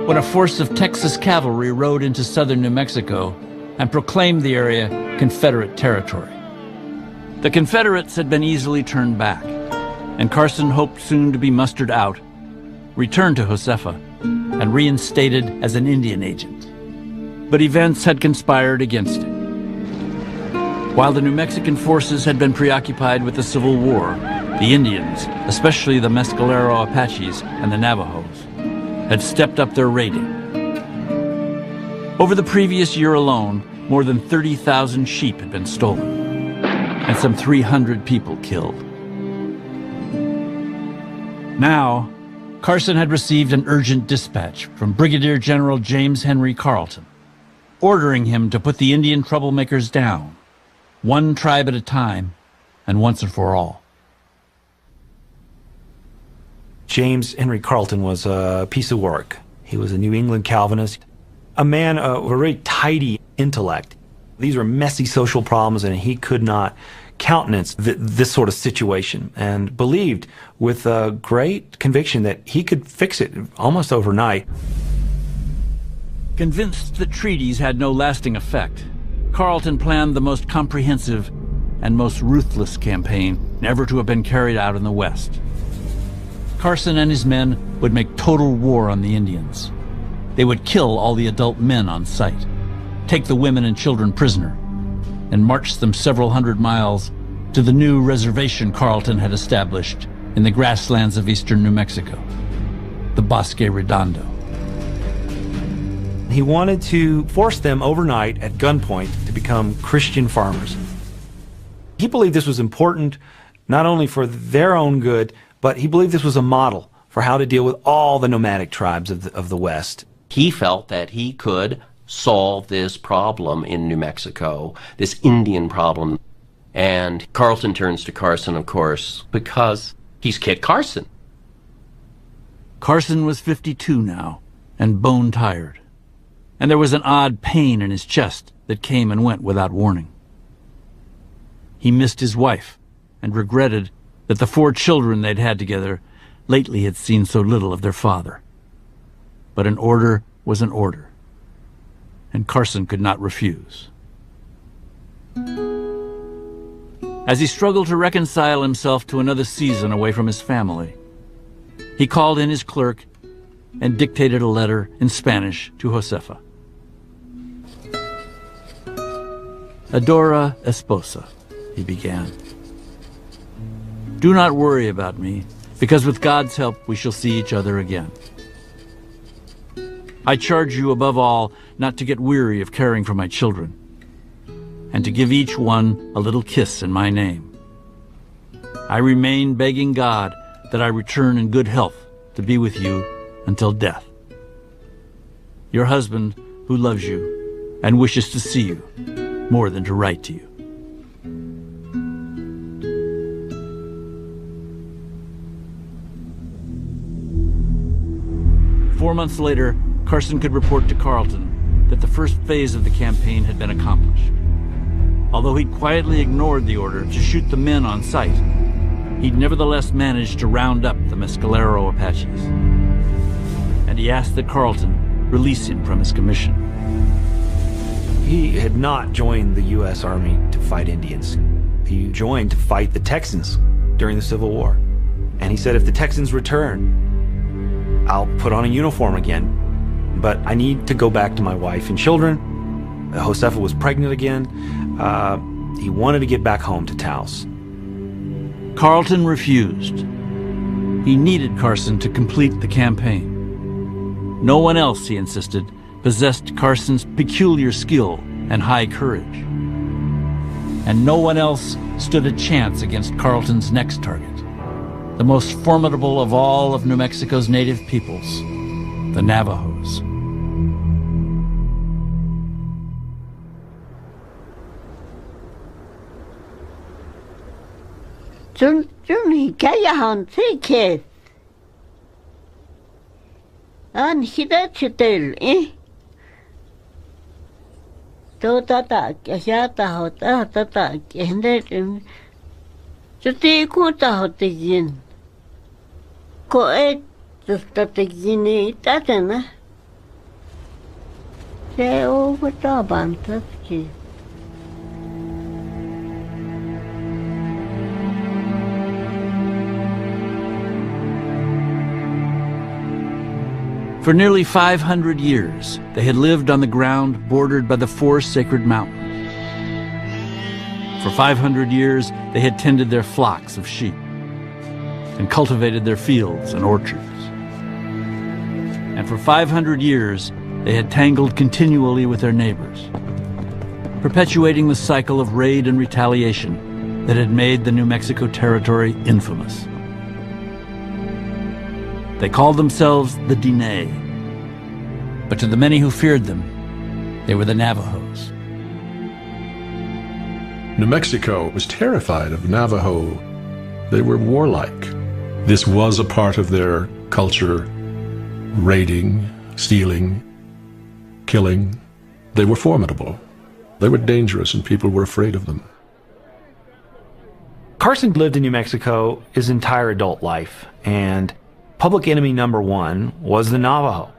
when a force of Texas cavalry rode into southern New Mexico and proclaimed the area Confederate territory. The Confederates had been easily turned back, and Carson hoped soon to be mustered out, returned to Josefa, and reinstated as an Indian agent. But events had conspired against him. While the New Mexican forces had been preoccupied with the Civil War, the Indians, especially the Mescalero Apaches and the Navajos, had stepped up their raiding. Over the previous year alone, more than 30,000 sheep had been stolen, and some 300 people killed. Now, Carson had received an urgent dispatch from Brigadier General James Henry Carleton, ordering him to put the Indian troublemakers down, one tribe at a time, and once and for all. James Henry Carleton was a piece of work. He was a New England Calvinist, a man of a very tidy intellect. These were messy social problems, and he could not countenance this sort of situation, and believed with a great conviction that he could fix it almost overnight. Convinced that treaties had no lasting effect, Carleton planned the most comprehensive and most ruthless campaign ever to have been carried out in the West. Carson and his men would make total war on the Indians. They would kill all the adult men on sight, take the women and children prisoner, and march them several hundred miles to the new reservation Carleton had established in the grasslands of eastern New Mexico, the Bosque Redondo. He wanted to force them overnight at gunpoint to become Christian farmers. He believed this was important not only for their own good, but he believed this was a model for how to deal with all the nomadic tribes of the West. He felt that he could solve this problem in New Mexico, this Indian problem. And Carleton turns to Carson, of course, because he's Kit Carson. Carson was 52 now, and bone-tired. And there was an odd pain in his chest that came and went without warning. He missed his wife and regretted that the 4 children they'd had together lately had seen so little of their father. But an order was an order, and Carson could not refuse. As he struggled to reconcile himself to another season away from his family, he called in his clerk and dictated a letter in Spanish to Josefa. Adora esposa, he began. Do not worry about me, because with God's help we shall see each other again. I charge you above all not to get weary of caring for my children, and to give each one a little kiss in my name. I remain begging God that I return in good health to be with you until death. Your husband, who loves you and wishes to see you more than to write to you. Four months later, Carson could report to Carleton that the first phase of the campaign had been accomplished. Although he'd quietly ignored the order to shoot the men on sight, he'd nevertheless managed to round up the Mescalero Apaches. And he asked that Carleton release him from his commission. He had not joined the U.S. Army to fight Indians. He joined to fight the Texans during the Civil War. And he said, if the Texans return, I'll put on a uniform again. But I need to go back to my wife and children. Josefa was pregnant again. He wanted to get back home to Taos. Carleton refused. He needed Carson to complete the campaign. No one else, he insisted, possessed Carson's peculiar skill and high courage. And no one else stood a chance against Carleton's next target, the most formidable of all of New Mexico's native peoples, the Navajos. چون حکایه هانسی که آن شده چطور تو تاتا کشاتا ہوتا تاتا کہندے چطور کوتا ہوتے جن کو ایک تستا تجینی تاتا نا سے او بتا بانتس کی For nearly 500 years, they had lived on the ground bordered by the 4 sacred mountains. For 500 years, they had tended their flocks of sheep and cultivated their fields and orchards. And for 500 years, they had tangled continually with their neighbors, perpetuating the cycle of raid and retaliation that had made the New Mexico territory infamous. They called themselves the Diné, but to the many who feared them, they were the Navajos. New Mexico was terrified of Navajo. They were warlike. This was a part of their culture, raiding, stealing, killing. They were formidable. They were dangerous, and people were afraid of them. Carson lived in New Mexico his entire adult life, and public enemy number 1 was the Navajo.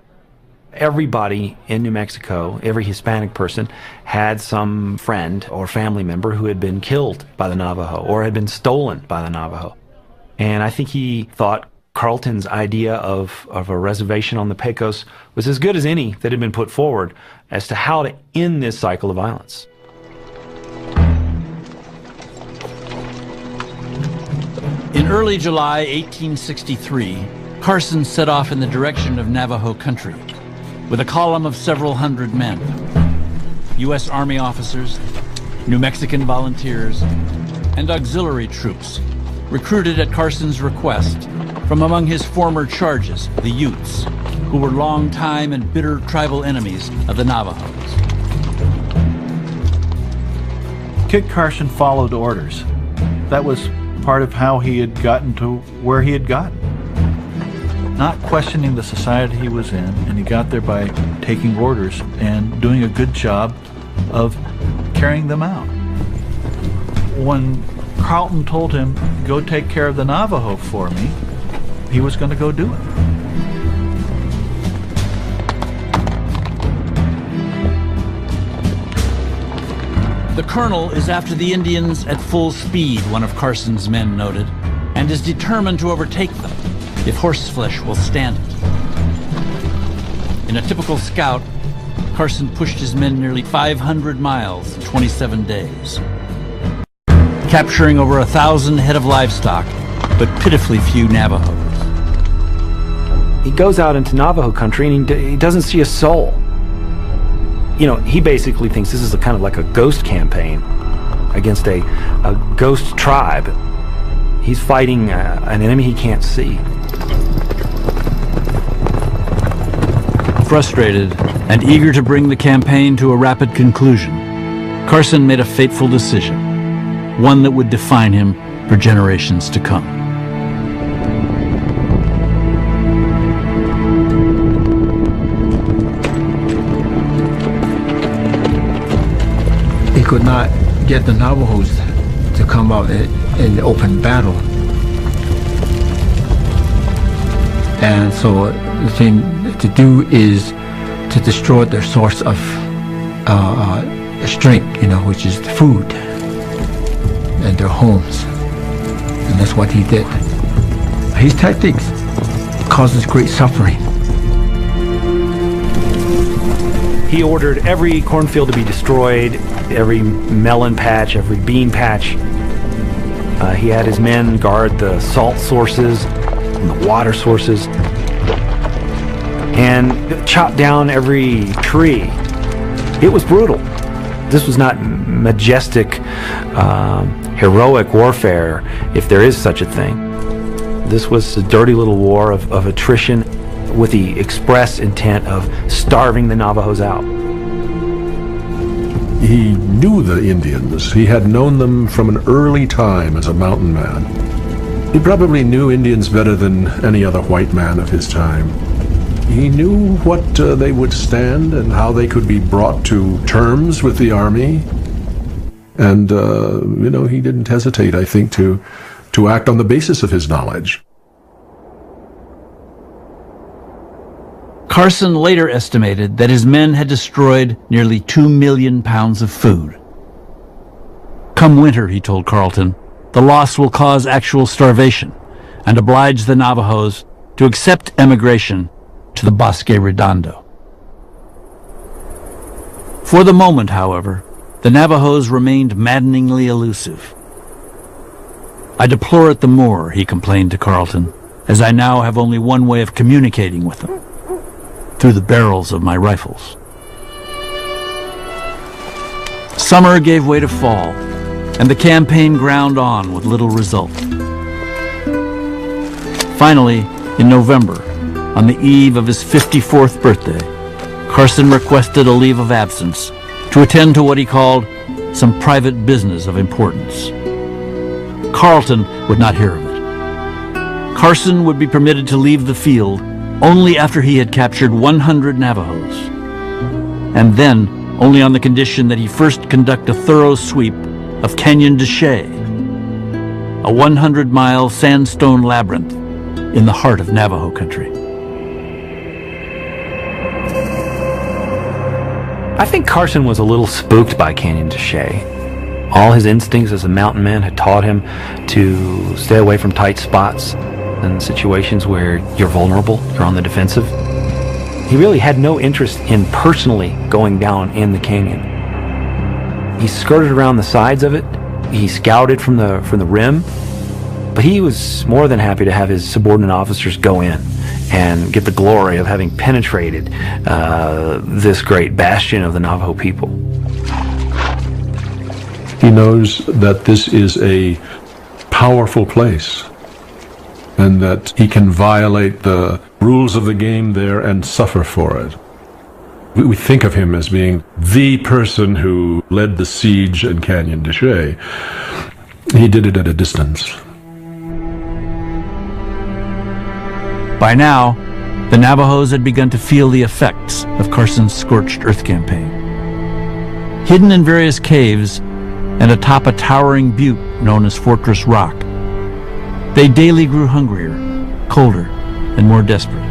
Everybody in New Mexico, every Hispanic person, had some friend or family member who had been killed by the Navajo or had been stolen by the Navajo. And I think he thought Carleton's idea of a reservation on the Pecos was as good as any that had been put forward as to how to end this cycle of violence. In early July 1863, Carson set off in the direction of Navajo country with a column of several hundred men. U.S. Army officers, New Mexican volunteers, and auxiliary troops recruited at Carson's request from among his former charges, the Utes, who were long-time and bitter tribal enemies of the Navajos. Kit Carson followed orders. That was part of how he had gotten to where he had gotten. Not questioning the society he was in, and he got there by taking orders and doing a good job of carrying them out. When Carleton told him, go take care of the Navajo for me, he was going to go do it. The colonel is after the Indians at full speed, one of Carson's men noted, and is determined to overtake them if horseflesh will stand it. In a typical scout, Carson pushed his men nearly 500 miles in 27 days, capturing over 1,000 head of livestock, but pitifully few Navajos. He goes out into Navajo country and he doesn't see a soul. You know, he basically thinks this is kind of like a ghost campaign against a ghost tribe. He's fighting an enemy he can't see. Frustrated and eager to bring the campaign to a rapid conclusion, Carson made a fateful decision, one that would define him for generations to come. He could not get the Navajos to come out in open battle. And so the thing to do is to destroy their source of strength, which is food and their homes. And that's what he did. His tactics causes great suffering. He ordered every cornfield to be destroyed, every melon patch, every bean patch. He had his men guard the salt sources and the water sources, and chop down every tree. It was brutal. This was not majestic, heroic warfare, if there is such a thing. This was a dirty little war of attrition with the express intent of starving the Navajos out. He knew the Indians. He had known them from an early time as a mountain man. He probably knew Indians better than any other white man of his time. He knew what they would stand and how they could be brought to terms with the army. And, he didn't hesitate, I think, to act on the basis of his knowledge. Carson later estimated that his men had destroyed nearly 2 million pounds of food. Come winter, he told Carleton, the loss will cause actual starvation and oblige the Navajos to accept emigration to the Bosque Redondo. For the moment, however, the Navajos remained maddeningly elusive. I deplore it the more, he complained to Carleton, as I now have only one way of communicating with them, through the barrels of my rifles. Summer gave way to fall, and the campaign ground on with little result. Finally, in November, on the eve of his 54th birthday, Carson requested a leave of absence to attend to what he called some private business of importance. Carleton would not hear of it. Carson would be permitted to leave the field only after he had captured 100 Navajos, and then only on the condition that he first conduct a thorough sweep of Canyon de Chelly, a 100-mile sandstone labyrinth in the heart of Navajo country. I think Carson was a little spooked by Canyon de Chelly. All his instincts as a mountain man had taught him to stay away from tight spots and situations where you're vulnerable, you're on the defensive. He really had no interest in personally going down in the canyon. He skirted around the sides of it. He scouted from the rim, but he was more than happy to have his subordinate officers go in and get the glory of having penetrated this great bastion of the Navajo people. He knows that this is a powerful place and that he can violate the rules of the game there and suffer for it. We think of him as being the person who led the siege in Canyon de Chelly. He did it at a distance. By now, the Navajos had begun to feel the effects of Carson's scorched earth campaign. Hidden in various caves and atop a towering butte known as Fortress Rock, they daily grew hungrier, colder, and more desperate.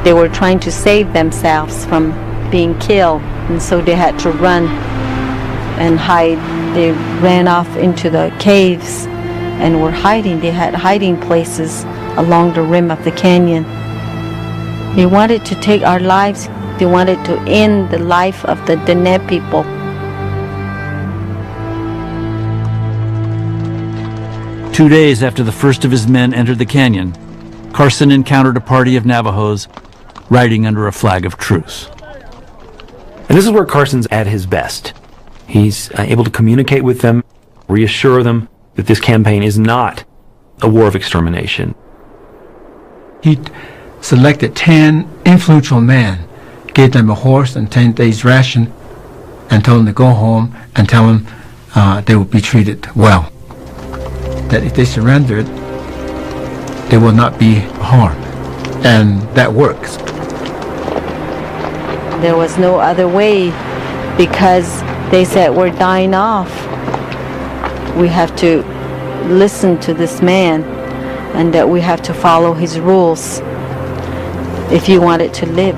They were trying to save themselves from being killed, and so they had to run and hide. They ran off into the caves and were hiding. They had hiding places along the rim of the canyon. They wanted to take our lives. They wanted to end the life of the Dene people. Two days after the first of his men entered the canyon, Carson encountered a party of Navajos riding under a flag of truce. And this is where Carson's at his best. He's able to communicate with them, reassure them that this campaign is not a war of extermination. He selected 10 influential men, gave them a horse and 10 days' ration, and told them to go home and tell them they would be treated well. That if they surrendered, they will not be harmed. And that works. There was no other way, because they said, we're dying off. We have to listen to this man, and that we have to follow his rules if you wanted to live.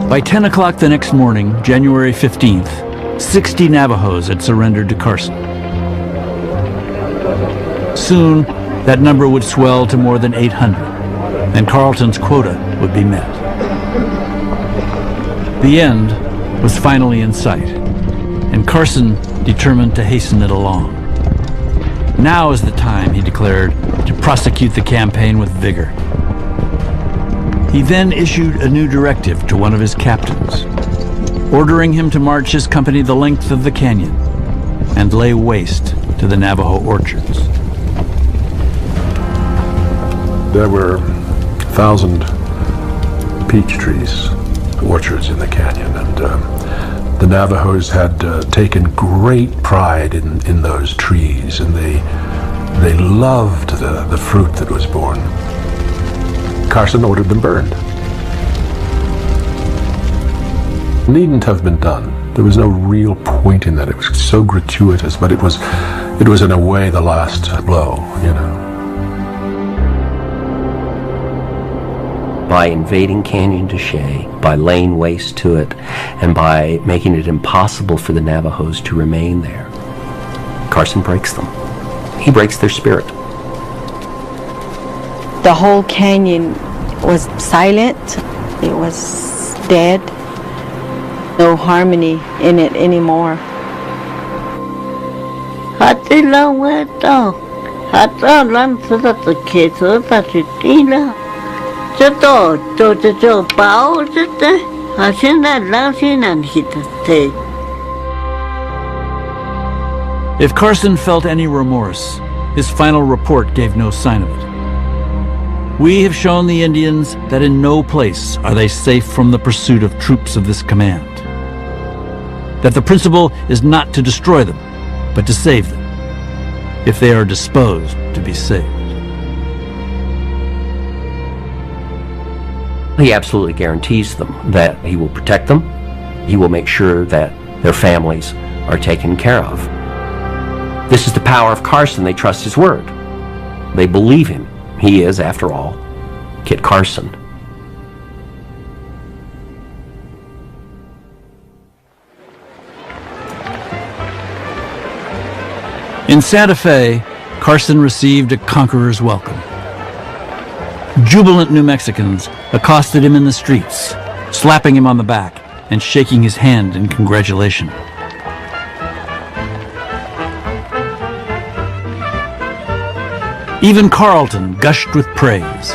By 10 o'clock the next morning, January 15th, 60 Navajos had surrendered to Carson. Soon, that number would swell to more than 800, and Carleton's quota would be met. The end was finally in sight, and Carson determined to hasten it along. Now is the time, he declared, to prosecute the campaign with vigor. He then issued a new directive to one of his captains, ordering him to march his company the length of the canyon and lay waste to the Navajo orchards. There were 1,000 peach trees, orchards in the canyon, and the Navajos had taken great pride in those trees, and they loved the fruit that was born. Carson ordered them burned. Needn't have been done. There was no real point in that. It was so gratuitous, but it was in a way the last blow, you know. By invading Canyon de Chelly, by laying waste to it, and by making it impossible for the Navajos to remain there, Carson breaks them. He breaks their spirit. The whole canyon was silent. It was dead. No harmony in it anymore. If Carson felt any remorse, his final report gave no sign of it. We have shown the Indians that in no place are they safe from the pursuit of troops of this command. That the principle is not to destroy them, but to save them, if they are disposed to be saved. He absolutely guarantees them that he will protect them. He will make sure that their families are taken care of. This is the power of Carson. They trust his word. They believe him. He is, after all, Kit Carson. In Santa Fe, Carson received a conqueror's welcome. Jubilant New Mexicans accosted him in the streets, slapping him on the back and shaking his hand in congratulation. Even Carleton gushed with praise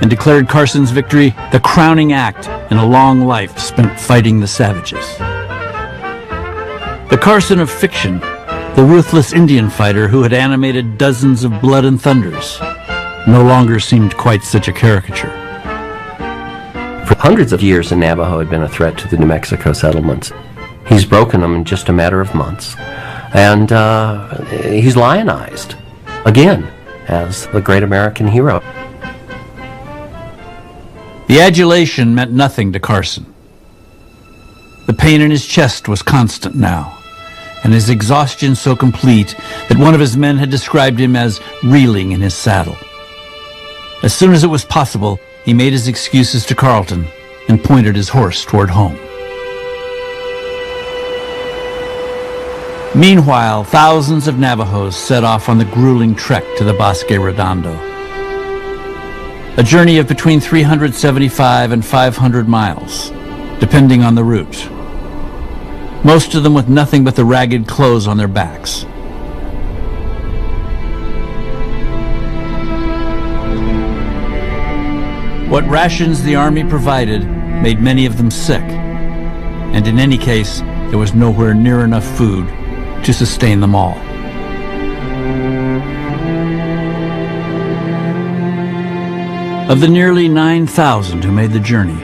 and declared Carson's victory the crowning act in a long life spent fighting the savages. The Carson of fiction, the ruthless Indian fighter who had animated dozens of Blood and Thunders, no longer seemed quite such a caricature. For hundreds of years, the Navajo had been a threat to the New Mexico settlements. He's broken them in just a matter of months. And he's lionized, again, as the great American hero. The adulation meant nothing to Carson. The pain in his chest was constant now, and his exhaustion so complete that one of his men had described him as reeling in his saddle. As soon as it was possible, he made his excuses to Carleton and pointed his horse toward home. Meanwhile, thousands of Navajos set off on the grueling trek to the Bosque Redondo. A journey of between 375 and 500 miles, depending on the route. Most of them with nothing but the ragged clothes on their backs. What rations the army provided made many of them sick, and in any case, there was nowhere near enough food to sustain them all. Of the nearly 9,000 who made the journey,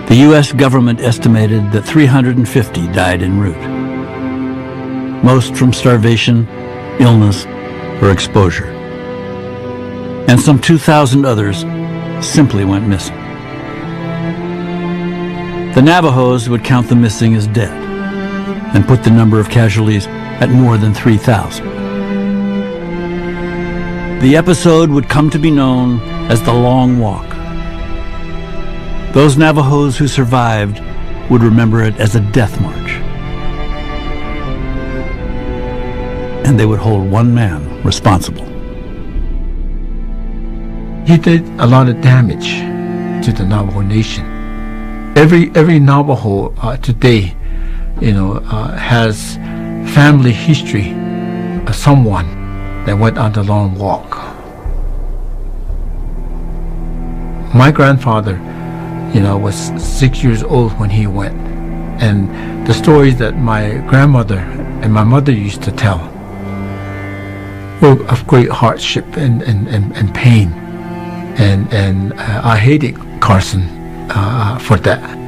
the U.S. government estimated that 350 died en route, most from starvation, illness, or exposure. And some 2,000 others simply went missing. The Navajos would count the missing as dead and put the number of casualties at more than 3,000. The episode would come to be known as the Long Walk. Those Navajos who survived would remember it as a death march. And they would hold one man responsible. He did a lot of damage to the Navajo Nation. Every Navajo today, has family history of someone that went on the Long Walk. My grandfather, was 6 years old when he went, and the stories that my grandmother and my mother used to tell were of great hardship and pain. And I hated Carson for that.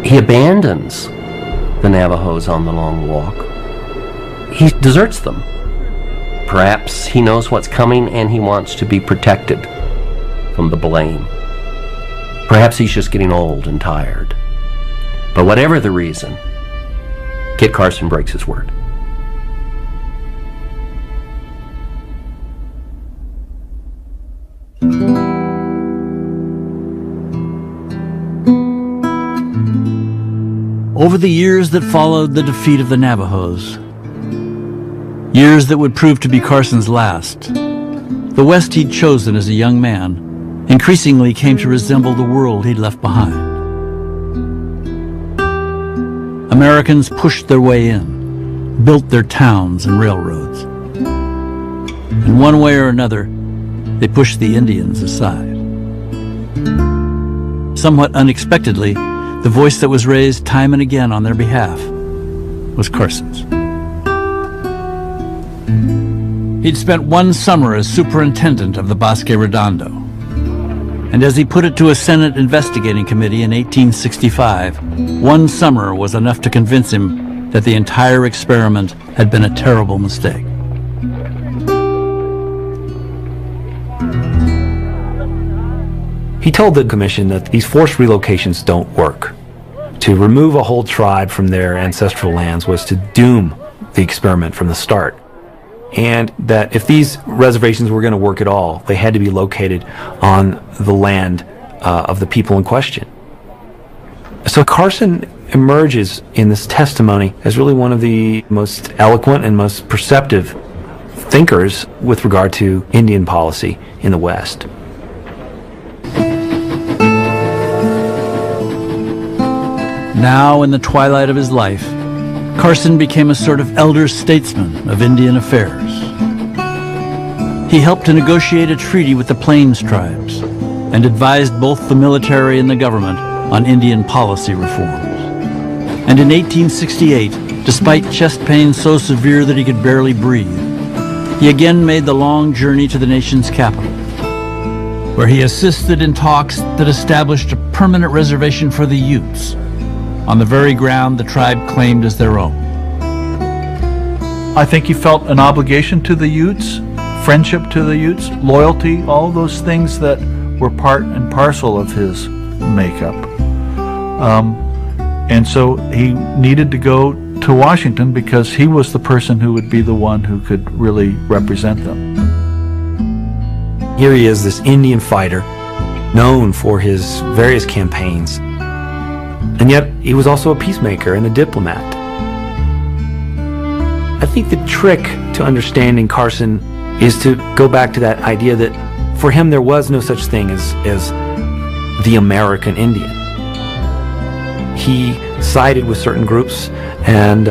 He abandons the Navajos on the Long Walk. He deserts them. Perhaps he knows what's coming and he wants to be protected from the blame. Perhaps he's just getting old and tired. But whatever the reason, Kit Carson breaks his word. Over the years that followed the defeat of the Navajos, years that would prove to be Carson's last, the West he'd chosen as a young man increasingly came to resemble the world he'd left behind. Americans pushed their way in, built their towns and railroads. In one way or another, they pushed the Indians aside. Somewhat unexpectedly, the voice that was raised time and again on their behalf was Carson's. He'd spent one summer as superintendent of the Bosque Redondo, and as he put it to a Senate investigating committee in 1865, one summer was enough to convince him that the entire experiment had been a terrible mistake. He told the commission that these forced relocations don't work. To remove a whole tribe from their ancestral lands was to doom the experiment from the start. And that if these reservations were going to work at all, they had to be located on the land of the people in question. So Carson emerges in this testimony as really one of the most eloquent and most perceptive thinkers with regard to Indian policy in the West. Now, in the twilight of his life, Carson became a sort of elder statesman of Indian affairs. He helped to negotiate a treaty with the Plains tribes and advised both the military and the government on Indian policy reforms. And in 1868, despite chest pain so severe that he could barely breathe, he again made the long journey to the nation's capital, where he assisted in talks that established a permanent reservation for the Utes on the very ground the tribe claimed as their own. I think he felt an obligation to the Utes, friendship to the Utes, loyalty, all those things that were part and parcel of his makeup. And so he needed to go to Washington because he was the person who would be the one who could really represent them. Here he is, this Indian fighter, known for his various campaigns. And yet, he was also a peacemaker and a diplomat. I think the trick to understanding Carson is to go back to that idea that for him there was no such thing as the American Indian. He sided with certain groups, and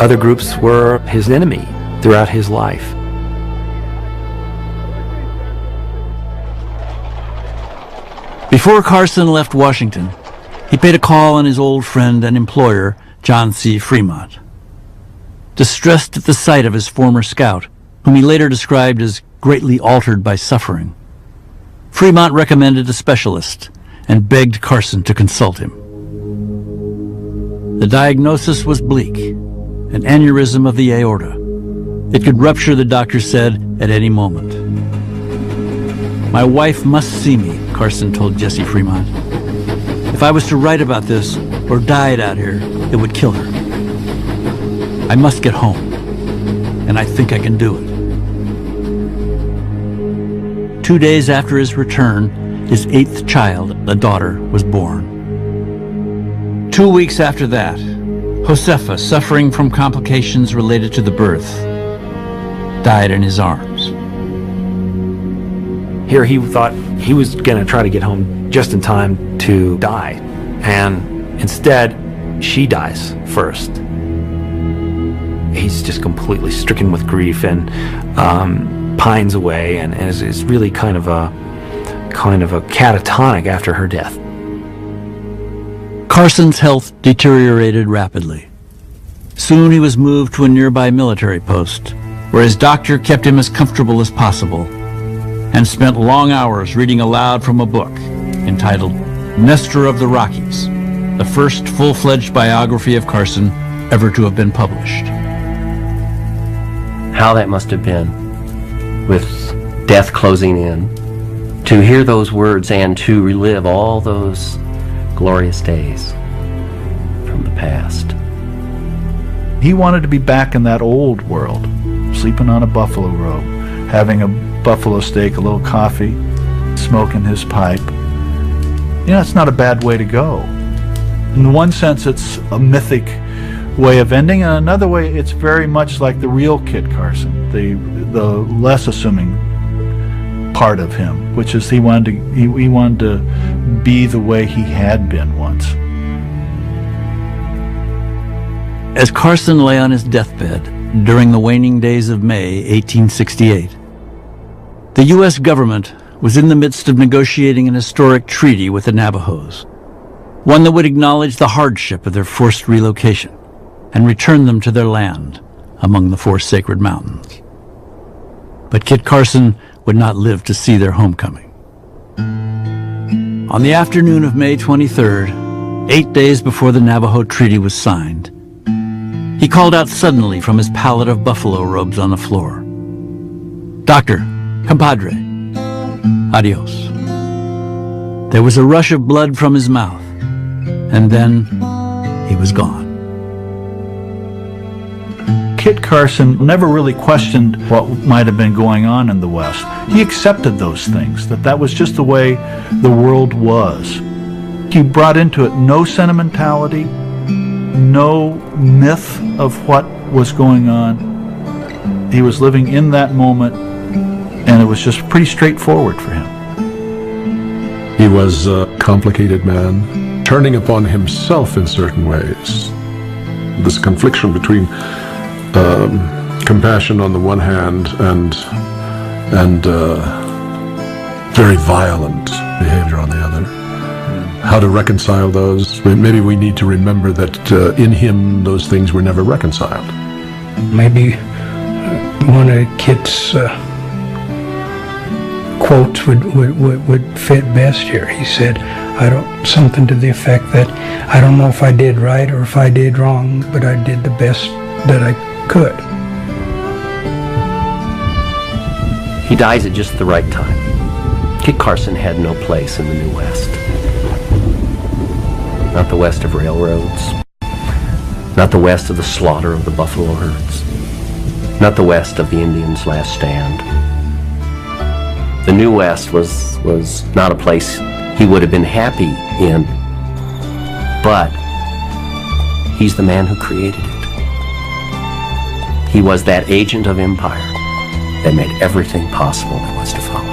other groups were his enemy throughout his life. Before Carson left Washington, he paid a call on his old friend and employer, John C. Fremont. Distressed at the sight of his former scout, whom he later described as greatly altered by suffering, Fremont recommended a specialist and begged Carson to consult him. The diagnosis was bleak, an aneurysm of the aorta. It could rupture, the doctor said, at any moment. "My wife must see me," Carson told Jesse Fremont. "If I was to write about this or died out here, it would kill her. I must get home, and I think I can do it." 2 days after his return, his 8th child, a daughter, was born. 2 weeks after that, Josefa, suffering from complications related to the birth, died in his arms. Here he thought he was going to try to get home just in time to die, and instead she dies first. He's just completely stricken with grief and pines away, and is really kind of a catatonic after her death. Carson's health deteriorated rapidly. Soon he was moved to a nearby military post, where his doctor kept him as comfortable as possible and spent long hours reading aloud from a book entitled Nestor of the Rockies, the first full-fledged biography of Carson ever to have been published. How that must have been, with death closing in, to hear those words and to relive all those glorious days from the past. He wanted to be back in that old world, sleeping on a buffalo robe, having a buffalo steak, a little coffee, smoking his pipe. You know, it's not a bad way to go. In one sense, it's a mythic way of ending, and another way, it's very much like the real Kit Carson, the less assuming part of him, which is he wanted to be the way he had been once. As Carson lay on his deathbed during the waning days of May 1868, the U.S. government was in the midst of negotiating an historic treaty with the Navajos, one that would acknowledge the hardship of their forced relocation and return them to their land among the 4 sacred mountains. But Kit Carson would not live to see their homecoming. On the afternoon of May 23rd, 8 days before the Navajo Treaty was signed, he called out suddenly from his pallet of buffalo robes on the floor, "Doctor, compadre, adios." There was a rush of blood from his mouth, and then he was gone. Kit Carson never really questioned what might have been going on in the West. He accepted those things, that was just the way the world was. think he brought into it no sentimentality, no myth of what was going on. He was living in that moment, and it was just pretty straightforward for him. He was a complicated man, turning upon himself in certain ways. This confliction between compassion on the one hand and very violent behavior on the other. How to reconcile those? Maybe we need to remember that in him those things were never reconciled. Maybe one of Kit's quotes would fit best here. He said, something to the effect that, I don't know if I did right or if I did wrong, but I did the best that I could. He dies at just the right time. Kit Carson had no place in the New West. Not the west of railroads. Not the west of the slaughter of the buffalo herds. Not the west of the Indians' last stand. The New West was not a place he would have been happy in, but he's the man who created it. He was that agent of empire that made everything possible that was to follow.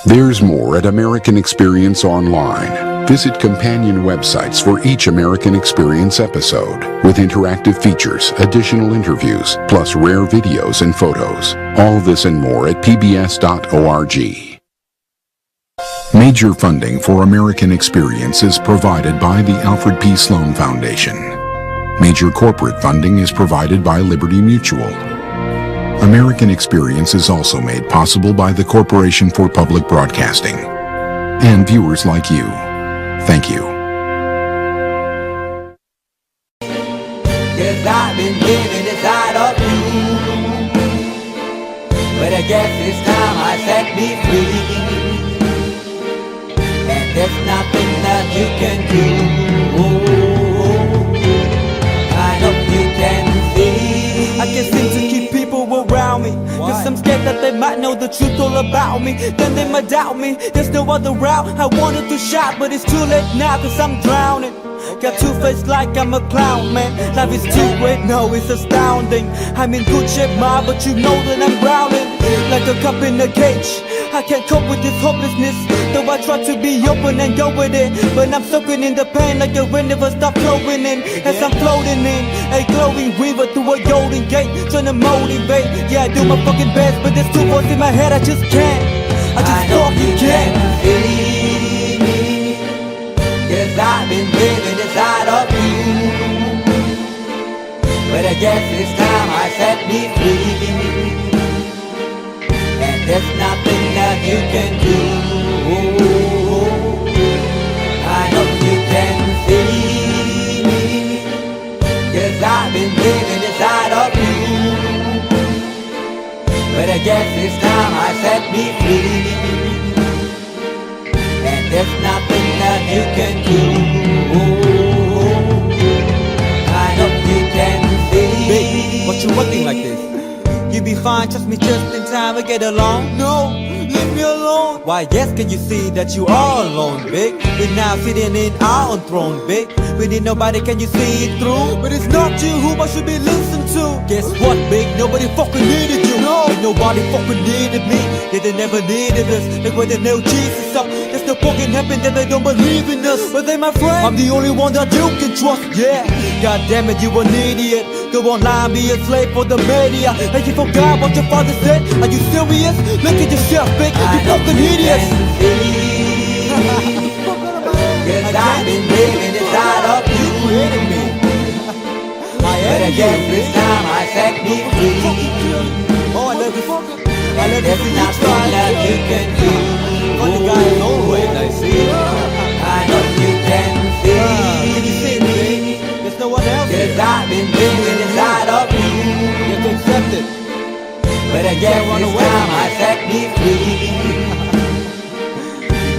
There's more at American Experience Online. Visit companion websites for each American Experience episode, with interactive features, additional interviews, plus rare videos and photos. All this and more at pbs.org. Major funding for American Experience is provided by the Alfred P. Sloan Foundation. Major corporate funding is provided by Liberty Mutual. American Experience is also made possible by the Corporation for Public Broadcasting and viewers like you. Thank you. Yes, I've been living inside of you, but I guess it's time I set me free, and there's nothing that you can do. I know you can see. I can't seem to keep people around me, cause I'm scared that they might know the truth all about me. Then they might doubt me. There's no other route. I wanted to shout, but it's too late now, cause I'm drowning. Got two-faced like I'm a clown, man. Life is too great, no, it's astounding. I'm in good shape, ma, but you know that I'm drowning like a cup in a cage. I can't cope with this hopelessness, though I try to be open and go with it, but I'm soaking in the pain like a rain never stop flowing in. As I'm floating in a glowing river through a golden gate, trying to motivate. Yeah, I do my fucking best, but there's two voices in my head, I just can't. I just fucking can't. Yes, I've been living inside of you, But I guess it's time I set me free. And there's nothing that you can do. I hope you can see me, 'cause I've been living inside of you. But I guess it's time I set me free. And there's nothing that you can do. I hope you can see. Babe, what you working like this? You be fine, trust me, just in time we get along. No, leave me alone. Why, yes, can you see that you are alone, big? We're now sitting in our own throne, big. We need nobody, can you see it through? But it's not you who I should be listening to. Guess what, big? Nobody fucking needed you. No, and nobody fucking needed me. Yeah, they never needed us. Like when they nailed Jesus up, there's no fucking heaven that they don't believe in us. But they my friend, I'm the only one that you can trust. Yeah, god damn it, you an idiot. Go online, be a slave for the media. And you forgot what your father said. Are you serious? Look at yourself, big. You fucking idiot. Cause I've been living inside of you. But I guess this time I set me free. Oh, I love you. There's nothing that you can do. But the guy is always I see. I know you can see. Can you see me? There's no one else. Cause I've been living inside of you. You have to accept it. But I guess this time I set me free.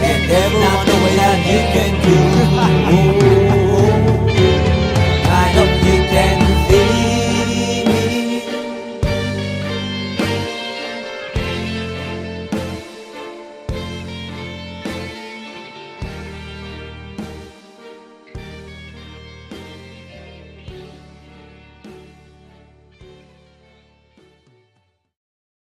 And there's nothing that you can do.